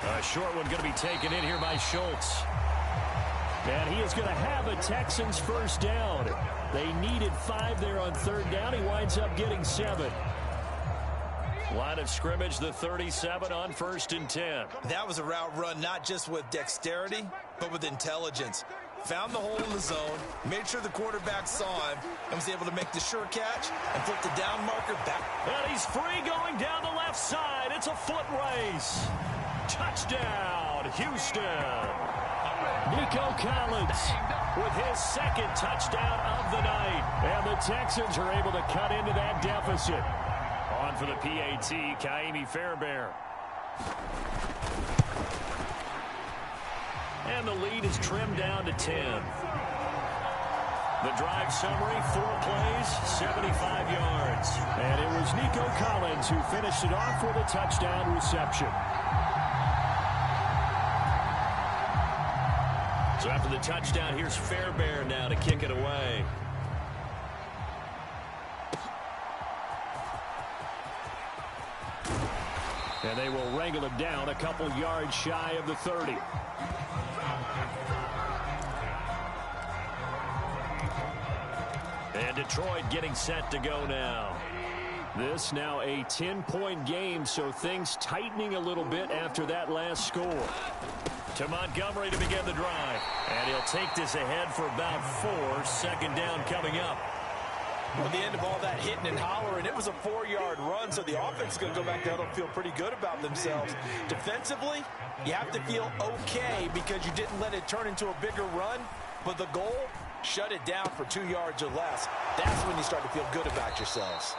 A short one going to be taken in here by Schultz. And he is going to have a Texans first down. They needed 5 there on third down. He winds up getting 7. Line of scrimmage, the 37 on 1st and 10. That was a route run not just with dexterity, but with intelligence. Found the hole in the zone, made sure the quarterback saw him, and was able to make the sure catch and flip the down marker back. And he's free going down the left side. It's a foot race. Touchdown, Houston. Nico Collins with his 2nd touchdown of the night. And the Texans are able to cut into that deficit. On for the PAT, Kaimi Fairbairn. And the lead is trimmed down to 10. The drive summary, 4 plays, 75 yards. And it was Nico Collins who finished it off with a touchdown reception. So after the touchdown, here's Fairbairn now to kick it away. And they will wrangle him down a couple yards shy of the 30. And Detroit getting set to go now. This now a 10-point game, so things tightening a little bit after that last score. To Montgomery to begin the drive. And he'll take this ahead for about 4. 2nd down coming up. Well, at the end of all that hitting and hollering, it was a 4-yard run, so the offense is going to go back down and feel pretty good about themselves. Defensively, you have to feel okay because you didn't let it turn into a bigger run. But the goal, shut it down for 2 yards or less. That's when you start to feel good about yourselves.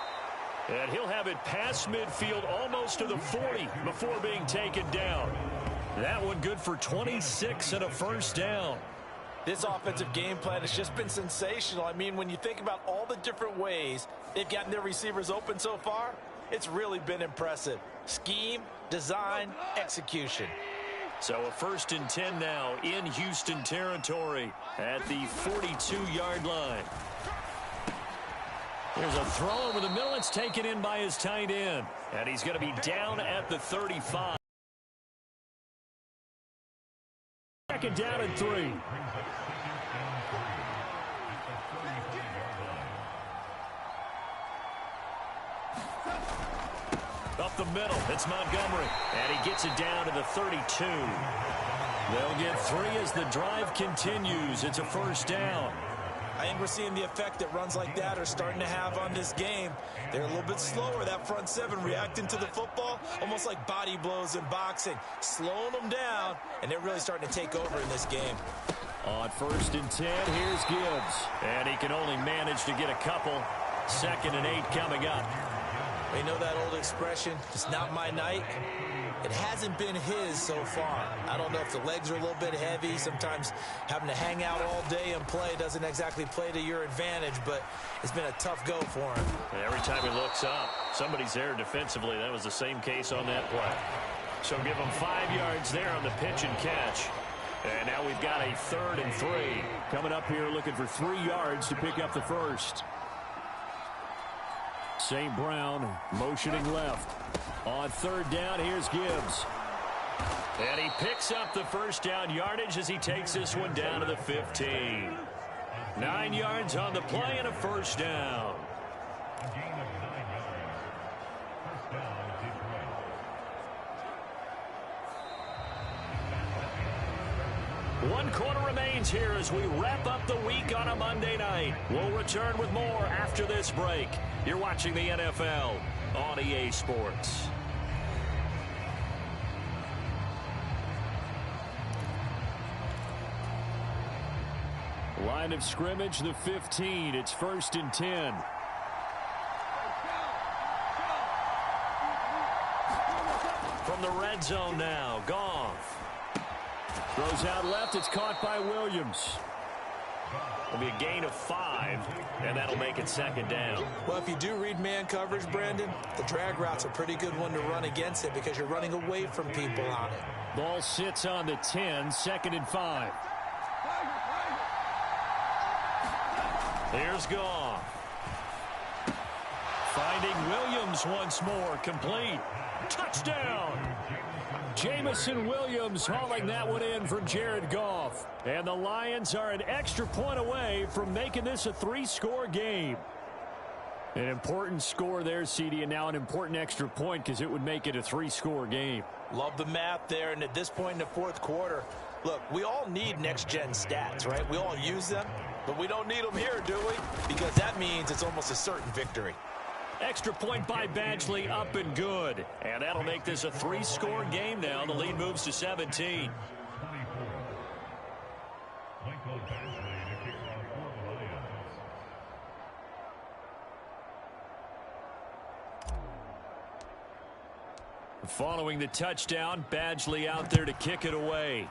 And he'll have it past midfield almost to the 40 before being taken down. That one good for 26 and a first down. This offensive game plan has just been sensational. I mean, when you think about all the different ways they've gotten their receivers open so far, it's really been impressive. Scheme, design, execution. So a 1st and 10 now in Houston territory at the 42-yard line. There's a throw over the middle. It's taken in by his tight end. And he's going to be down at the 35. 2nd down and 3. Up the middle, it's Montgomery. And he gets it down to the 32. They'll get 3 as the drive continues. It's a first down. I think we're seeing the effect that runs like that are starting to have on this game. They're a little bit slower, that front 7 reacting to the football, almost like body blows in boxing, slowing them down, and they're really starting to take over in this game. On 1st and 10, here's Gibbs. And he can only manage to get a couple. 2nd and 8 coming up. You know that old expression, it's not my night? It hasn't been his so far. I don't know if the legs are a little bit heavy. Sometimes having to hang out all day and play doesn't exactly play to your advantage, but it's been a tough go for him. And every time he looks up, somebody's there defensively. That was the same case on that play. So give him 5 yards there on the pitch and catch. And now we've got a 3rd and 3. Coming up here looking for 3 yards to pick up the first. St. Brown motioning left. On 3rd down, here's Gibbs. And he picks up the first down yardage as he takes this one down to the 15. 9 yards on the play and a first down. One quarter remains here as we wrap up the week on a Monday night. We'll return with more after this break. You're watching the NFL on EA Sports. Line of scrimmage, the 15. It's 1st and 10. From the red zone now, Goff. Throws out left. It's caught by Williams. It'll be a gain of 5, and that'll make it 2nd down. Well, if you do read man coverage, Brandon, the drag route's a pretty good one to run against it because you're running away from people on it. Ball sits on the 10, 2nd and 5. Here's Goff. Finding Williams once more, complete. Touchdown! Jamison Williams hauling that one in from Jared Goff. And the Lions are an extra point away from making this a 3-score game. An important score there, CD, and now an important extra point because it would make it a 3-score game. Love the math there, and at this point in the 4th quarter, look, we all need next-gen stats, right? We all use them, but we don't need them here, do we? Because that means it's almost a certain victory. Extra point by Badgley, up and good. And that'll make this a 3-score game now. The lead moves to 17. Following the touchdown, Badgley out there to kick it away.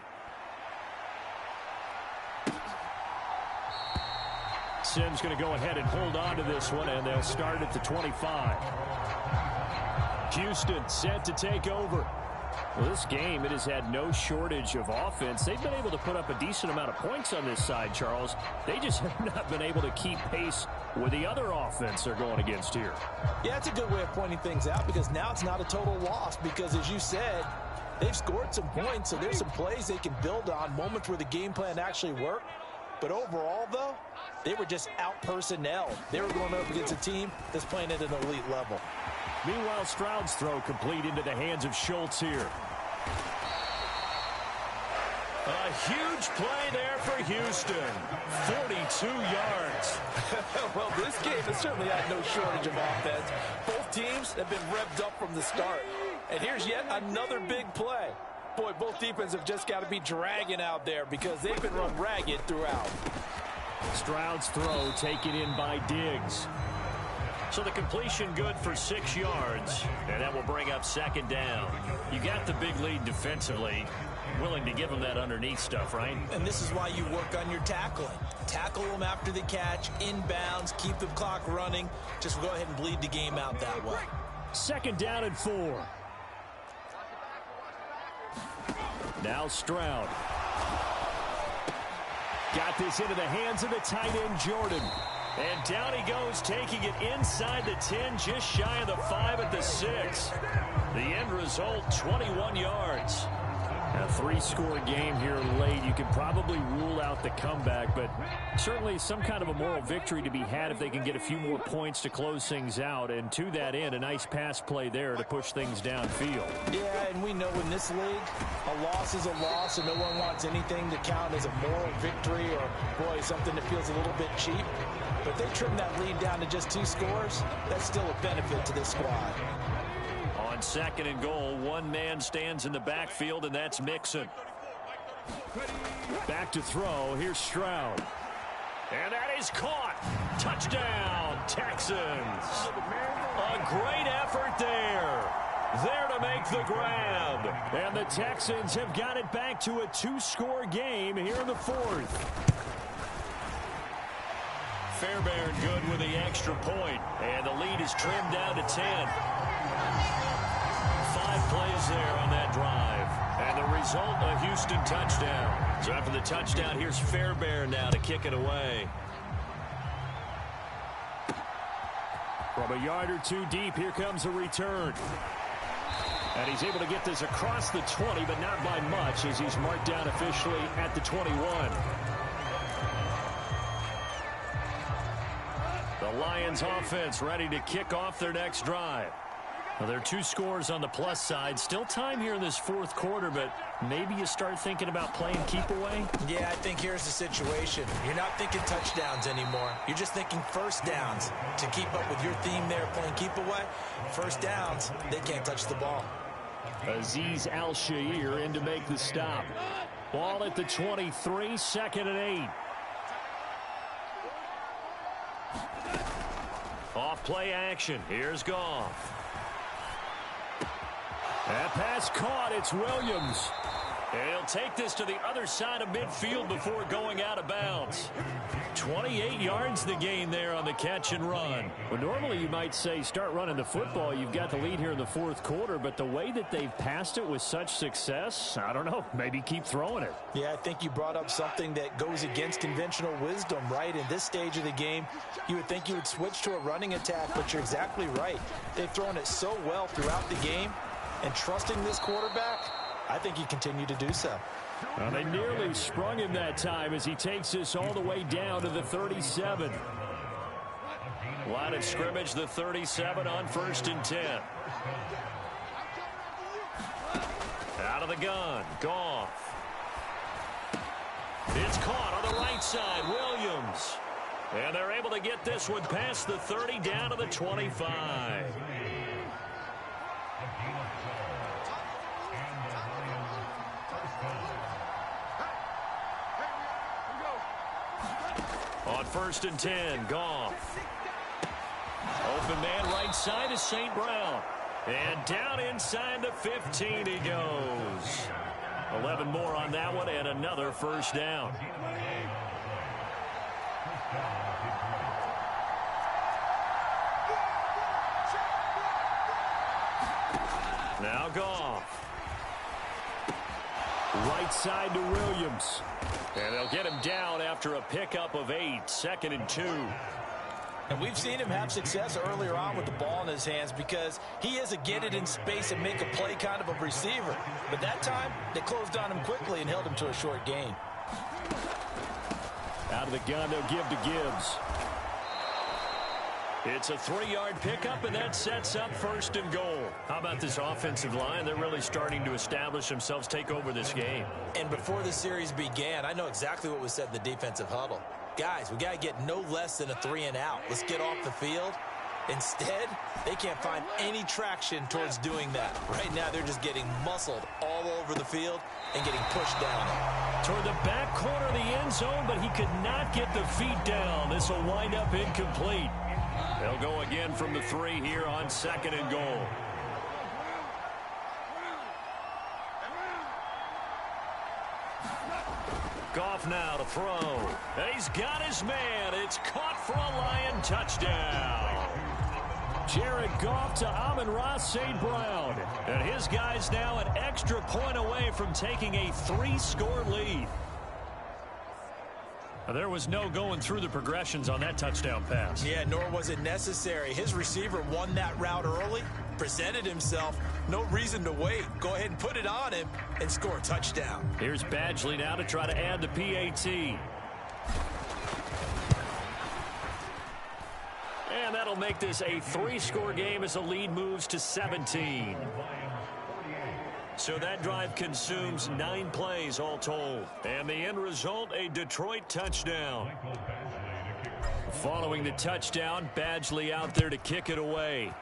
Sims going to go ahead and hold on to this one, and they'll start at the 25. Houston set to take over. Well, this game, it has had no shortage of offense. They've been able to put up a decent amount of points on this side, Charles. They just have not been able to keep pace with the other offense they're going against here. Yeah, it's a good way of pointing things out because now it's not a total loss because, as you said, they've scored some points, so there's some plays they can build on, moments where the game plan actually worked. But overall, though, they were just out-personnel. They were going up against a team that's playing at an elite level. Meanwhile, Stroud's throw complete into the hands of Schultz here. A huge play there for Houston. 42 yards. Well, this game has certainly had no shortage of offense. Both teams have been revved up from the start. And here's yet another big play. Boy, both defenses have just got to be dragging out there because they've been run ragged throughout. Stroud's throw taken in by Diggs. So the completion good for 6 yards, and that will bring up second down. You got the big lead defensively. Willing to give them that underneath stuff, right? And this is why you work on your tackling. Tackle them after the catch, inbounds, keep the clock running. Just go ahead and bleed the game out that way. Second down and 4. Now Stroud. Got this into the hands of the tight end, Jordan. And down he goes, taking it inside the 10, just shy of the 5 at the 6. The end result, 21 yards. A 3-score game here late. You can probably rule out the comeback, but certainly some kind of a moral victory to be had if they can get a few more points to close things out. And to that end, a nice pass play there to push things downfield. Yeah, and we know in this league, a loss is a loss, and no one wants anything to count as a moral victory or, boy, something that feels a little bit cheap. But they trim that lead down to just 2 scores. That's still a benefit to this squad. On second and goal, one man stands in the backfield, and that's Mixon. Back to throw. Here's Stroud. And that is caught. Touchdown, Texans. A great effort there. There to make the grab. And the Texans have got it back to a 2-score game here in the 4th. Fairbairn good with the extra point. And the lead is trimmed down to 10. 5 plays there on that drive. And the result, a Houston touchdown. So after the touchdown, here's Fairbairn now to kick it away. From a yard or 2 deep, here comes a return. And he's able to get this across the 20, but not by much as he's marked down officially at the 21. The Lions offense ready to kick off their next drive. Well, there are 2 scores on the plus side. Still time here in this 4th quarter, but maybe you start thinking about playing keep away? Yeah, I think here's the situation. You're not thinking touchdowns anymore. You're just thinking first downs. To keep up with your theme there, playing keep away, first downs, they can't touch the ball. Azeez Al-Shaair in to make the stop. Ball at the 23, second and 8. Off play action. Here's Goff. That pass caught. It's Williams. And he'll take this to the other side of midfield before going out of bounds. 28 yards the gain there on the catch and run. Well, normally you might say start running the football. You've got the lead here in the 4th quarter, but the way that they've passed it with such success, I don't know, maybe keep throwing it. Yeah, I think you brought up something that goes against conventional wisdom, right? In this stage of the game, you would think you would switch to a running attack, but you're exactly right. They've thrown it so well throughout the game, and trusting this quarterback, I think you continue to do so. Well, they nearly sprung him that time as he takes this all the way down to the 37. Line of scrimmage, the 37 on 1st and 10. Out of the gun, Goff. It's caught on the right side, Williams. And they're able to get this one past the 30 down to the 25. On 1st and 10, Goff. Open man right side is St. Brown. And down inside the 15 he goes. 11 more on that one and another first down. Now Goff. Right side to Williams. And they'll get him down after a pickup of 8, 2nd and 2. And we've seen him have success earlier on with the ball in his hands because he is a get it in space and make a play kind of a receiver. But that time, they closed on him quickly and held him to a short gain. Out of the gun, they'll give to Gibbs. It's a 3-yard pickup, and that sets up 1st and goal. How about this offensive line? They're really starting to establish themselves, take over this game. And before the series began, I know exactly what was said in the defensive huddle. Guys, we got to get no less than a 3 and out. Let's get off the field Instead, they can't find any traction towards doing that. Right now, they're just getting muscled all over the field and getting pushed down. Toward the back corner of the end zone, but he could not get the feet down. This will wind up incomplete. They'll go again from the 3 here on 2nd and goal. Goff now to throw. And he's got his man. It's caught for a Lion touchdown. Jared Goff to Amon-Ra St. Brown. And his guys now an extra point away from taking a 3-score lead. There was no going through the progressions on that touchdown pass. Yeah, nor was it necessary. His receiver won that route early, presented himself. No reason to wait. Go ahead and put it on him and score a touchdown. Here's Badgley now to try to add the PAT. And that'll make this a 3-score game as the lead moves to 17. So that drive consumes 9 plays all told. And the end result, a Detroit touchdown. Following the touchdown, Badgley out there to kick it away.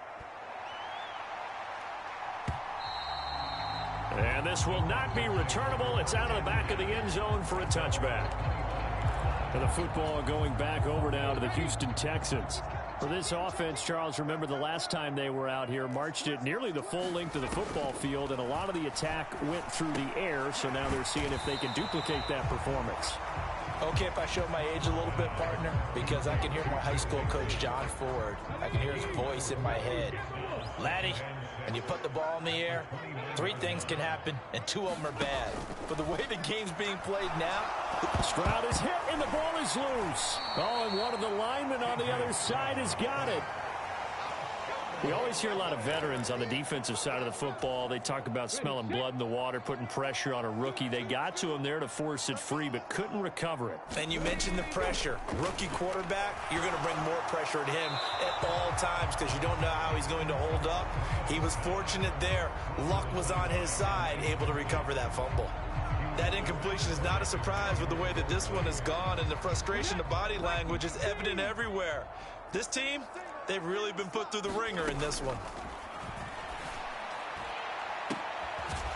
And this will not be returnable. It's out of the back of the end zone for a touchback. And the football going back over now to the Houston Texans. For this offense, Charles, remember the last time they were out here, marched it nearly the full length of the football field, and a lot of the attack went through the air, so now they're seeing if they can duplicate that performance. Okay, if I show my age a little bit, partner, because I can hear my high school coach, John Ford. I can hear his voice in my head. Laddie, when you put the ball in the air, 3 things can happen, and 2 of them are bad. But the way the game's being played now, Stroud is hit, and the ball is loose. Oh, and one of the linemen on the other side has got it. We always hear a lot of veterans on the defensive side of the football. They talk about smelling blood in the water, putting pressure on a rookie. They got to him there to force it free, but couldn't recover it. And you mentioned the pressure. Rookie quarterback, you're going to bring more pressure at him at all times because you don't know how he's going to hold up. He was fortunate there. Luck was on his side, able to recover that fumble. That incompletion is not a surprise with the way that this one has gone, and the frustration, the body language is evident everywhere. This team, they've really been put through the ringer in this one.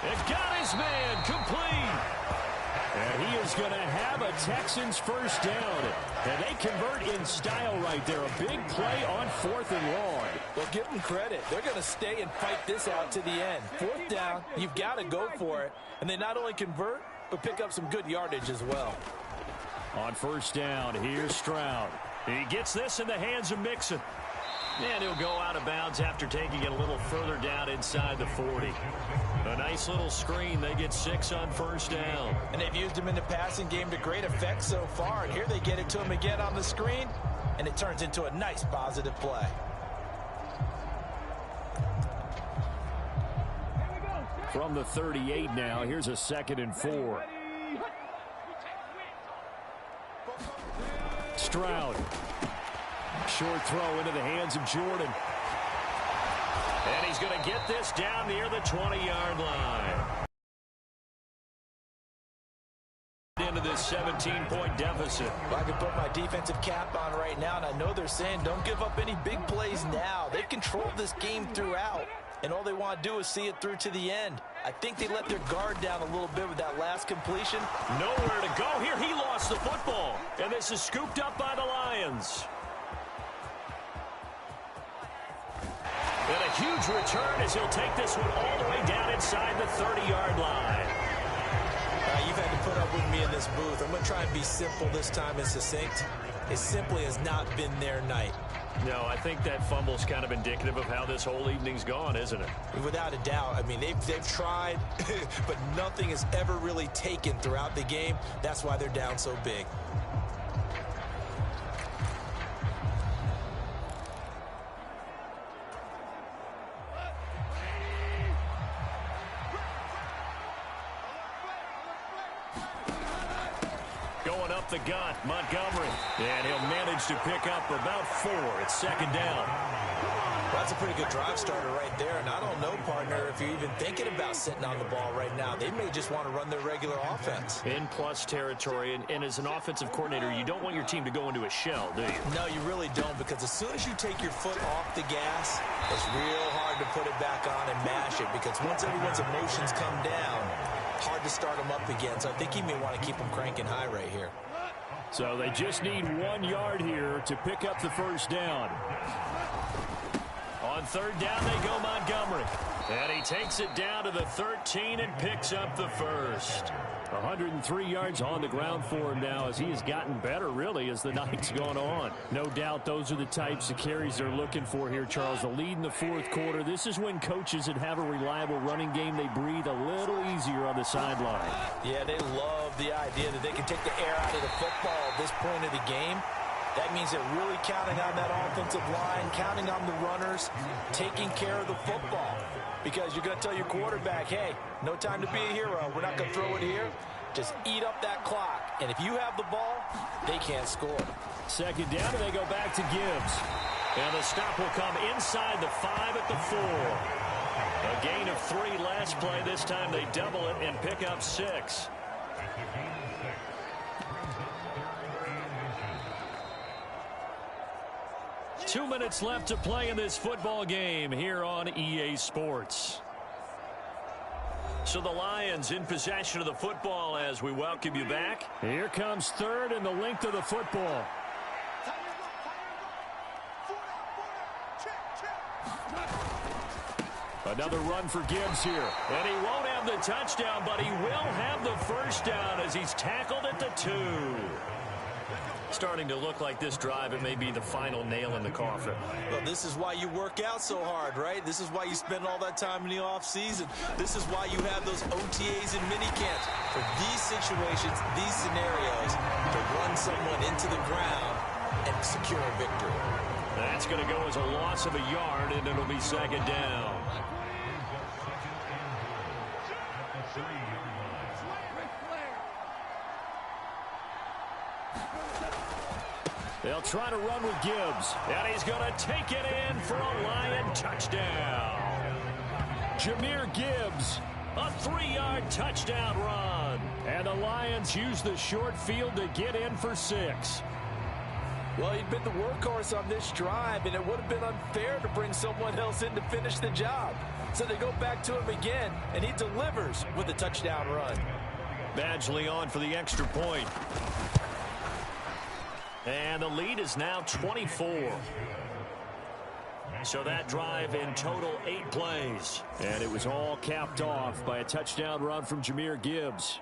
It got his man complete. And he is going to have a Texans first down. And they convert in style right there. A big play on 4th and long. Well, give them credit. They're going to stay and fight this out to the end. 4th down, you've got to go for it. And they not only convert, but pick up some good yardage as well. On 1st down, here's Stroud. He gets this in the hands of Mixon. And he'll go out of bounds after taking it a little further down inside the 40. A nice little screen. They get 6 on 1st down. And they've used him in the passing game to great effect so far. And here they get it to him again on the screen. And it turns into a nice positive play. From the 38 now, here's a 2nd and 4. Stroud. Short throw into the hands of Jordan. And he's going to get this down near the 20-yard line. Into this 17-point deficit. Well, I can put my defensive cap on right now, and I know they're saying don't give up any big plays now. They've controlled this game throughout, and all they want to do is see it through to the end. I think they let their guard down a little bit with that last completion. Nowhere to go here. He lost the football, and this is scooped up by the Lions. And a huge return as he'll take this one all the way down inside the 30-yard line. You've had to put up with me in this booth. I'm going to try and be simple this time and succinct. It simply has not been their night. No, I think that fumble's kind of indicative of how this whole evening's gone, isn't it? Without a doubt. I mean, they've tried, but nothing has ever really taken throughout the game. That's why they're down so big. Going up the gut, Montgomery. And he'll manage to pick up about 4. It's 2nd down. Well, that's a pretty good drive starter right there. And I don't know, partner, if you're even thinking about sitting on the ball right now. They may just want to run their regular offense. In plus territory, and as an offensive coordinator, you don't want your team to go into a shell, do you? No, you really don't, because as soon as you take your foot off the gas, it's real hard to put it back on and mash it, because once everyone's emotions come down, hard to start them up again. So I think he may want to keep them cranking high right here. So they just need 1 yard here to pick up the first down. On third down, they go Montgomery. And he takes it down to the 13 and picks up the first. 103 yards on the ground for him now as he has gotten better, really, as the night's gone on. No doubt those are the types of carries they're looking for here, Charles. The lead in the fourth quarter. This is when coaches that have a reliable running game, they breathe a little easier on the sideline. Yeah, they love the idea that they can take the air out of the football at this point of the game. That means they're really counting on that offensive line, counting on the runners, taking care of the football. Because you're going to tell your quarterback, hey, no time to be a hero. We're not going to throw it here. Just eat up that clock. And if you have the ball, they can't score. Second down, and they go back to Gibbs. And the stop will come inside the 5 at the 4. A gain of 3 last play. This time they double it and pick up 6. Two minutes left to play in this football game here on EA Sports. So the Lions in possession of the football as we welcome you back. Here comes third and the length of the football. Another run for Gibbs here. And he won't have the touchdown, but he will have the first down as he's tackled at the 2. Starting to look like this drive, it may be the final nail in the coffin. Well, this is why you work out so hard, right? This is why you spend all that time in the offseason. This is why you have those OTAs and minicamps. For these situations, these scenarios, to run someone into the ground and secure a victory. That's going to go as a loss of a yard, and it'll be second down. They'll try to run with Gibbs, and he's going to take it in for a Lion touchdown. Jahmyr Gibbs, a 3-yard touchdown run. And the Lions use the short field to get in for 6. Well, he'd been the workhorse on this drive, and it would have been unfair to bring someone else in to finish the job. So they go back to him again, and he delivers with a touchdown run. Badgley on for the extra point. And the lead is now 24. So that drive in total 8 plays. And it was all capped off by a touchdown run from Jahmyr Gibbs.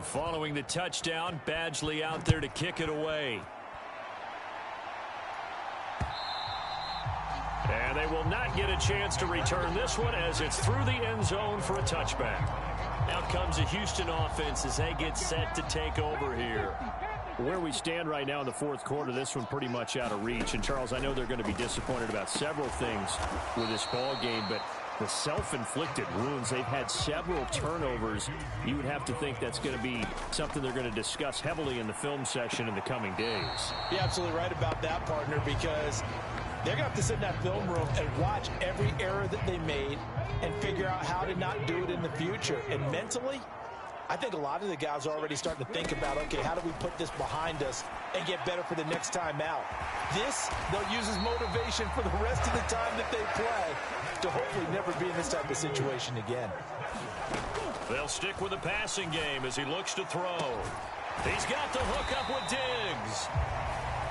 Following the touchdown, Badgley out there to kick it away. And they will not get a chance to return this one as it's through the end zone for a touchback. Out comes the Houston offense as they get set to take over here. Where we stand right now in the fourth quarter, this one pretty much out of reach. And, Charles, I know they're going to be disappointed about several things with this ball game, but the self-inflicted wounds, they've had several turnovers. You would have to think that's going to be something they're going to discuss heavily in the film session in the coming days. You're absolutely right about that, partner, because they're going to have to sit in that film room and watch every error that they made and figure out how to not do it in the future. And mentally, I think a lot of the guys are already starting to think about, okay, how do we put this behind us and get better for the next time out? This, they'll use as motivation for the rest of the time that they play to hopefully never be in this type of situation again. They'll stick with the passing game as he looks to throw. He's got the hook up with Diggs.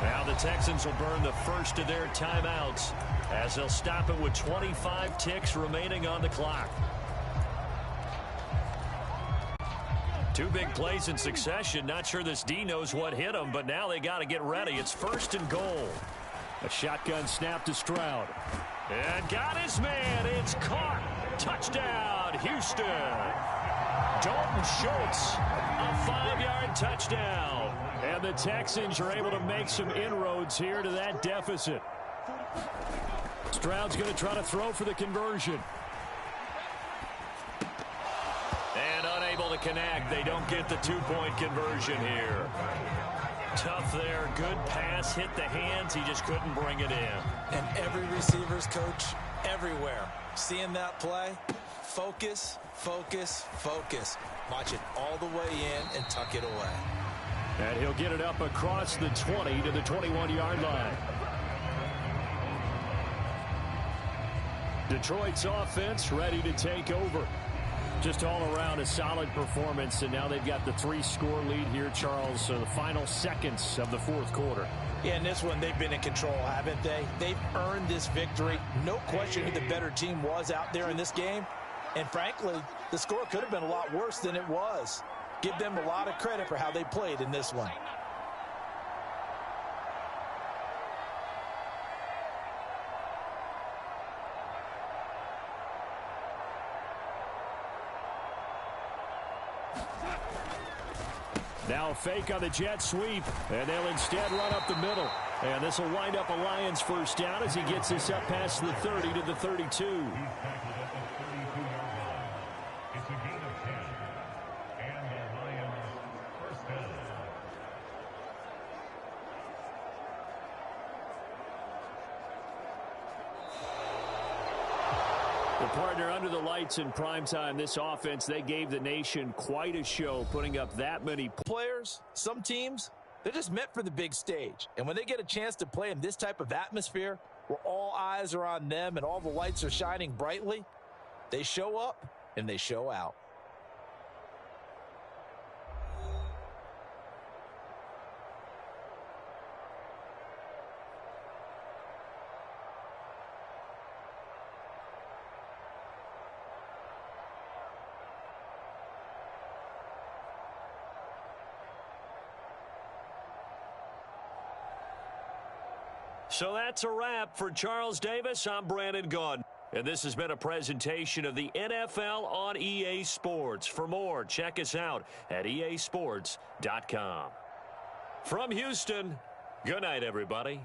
Now the Texans will burn the first of their timeouts as they'll stop it with 25 ticks remaining on the clock. 2 big plays in succession. Not sure this D knows what hit him, but now they got to get ready. It's 1st and goal. A shotgun snap to Stroud. And got his man. It's caught. Touchdown, Houston. Dalton Schultz, a 5-yard touchdown. And the Texans are able to make some inroads here to that deficit. Stroud's going to try to throw for the conversion. And unable to connect. They don't get the two-point conversion here. Tough there. Good pass. Hit the hands. He just couldn't bring it in. And every receiver's coach everywhere. Seeing that play, focus, focus, focus. Watch it all the way in and tuck it away. And he'll get it up across the 20 to the 21-yard line. Detroit's offense ready to take over. Just all around a solid performance, and now they've got the 3-score lead here, Charles. So the final seconds of the fourth quarter. Yeah, in this one, they've been in control, haven't they? They've earned this victory. No question who the better team was out there in this game. And frankly, the score could have been a lot worse than it was. Give them a lot of credit for how they played in this one. Now a fake on the jet sweep, and they'll instead run up the middle. And this will wind up a Lions first down as he gets this up past the 30 to the 32. The partner under the lights in primetime, this offense, they gave the nation quite a show, putting up that many players. Some teams, they're just meant for the big stage. And when they get a chance to play in this type of atmosphere, where all eyes are on them and all the lights are shining brightly, they show up and they show out. So that's a wrap for Charles Davis. I'm Brandon Gaudin. And this has been a presentation of the NFL on EA Sports. For more, check us out at easports.com. From Houston, good night, everybody.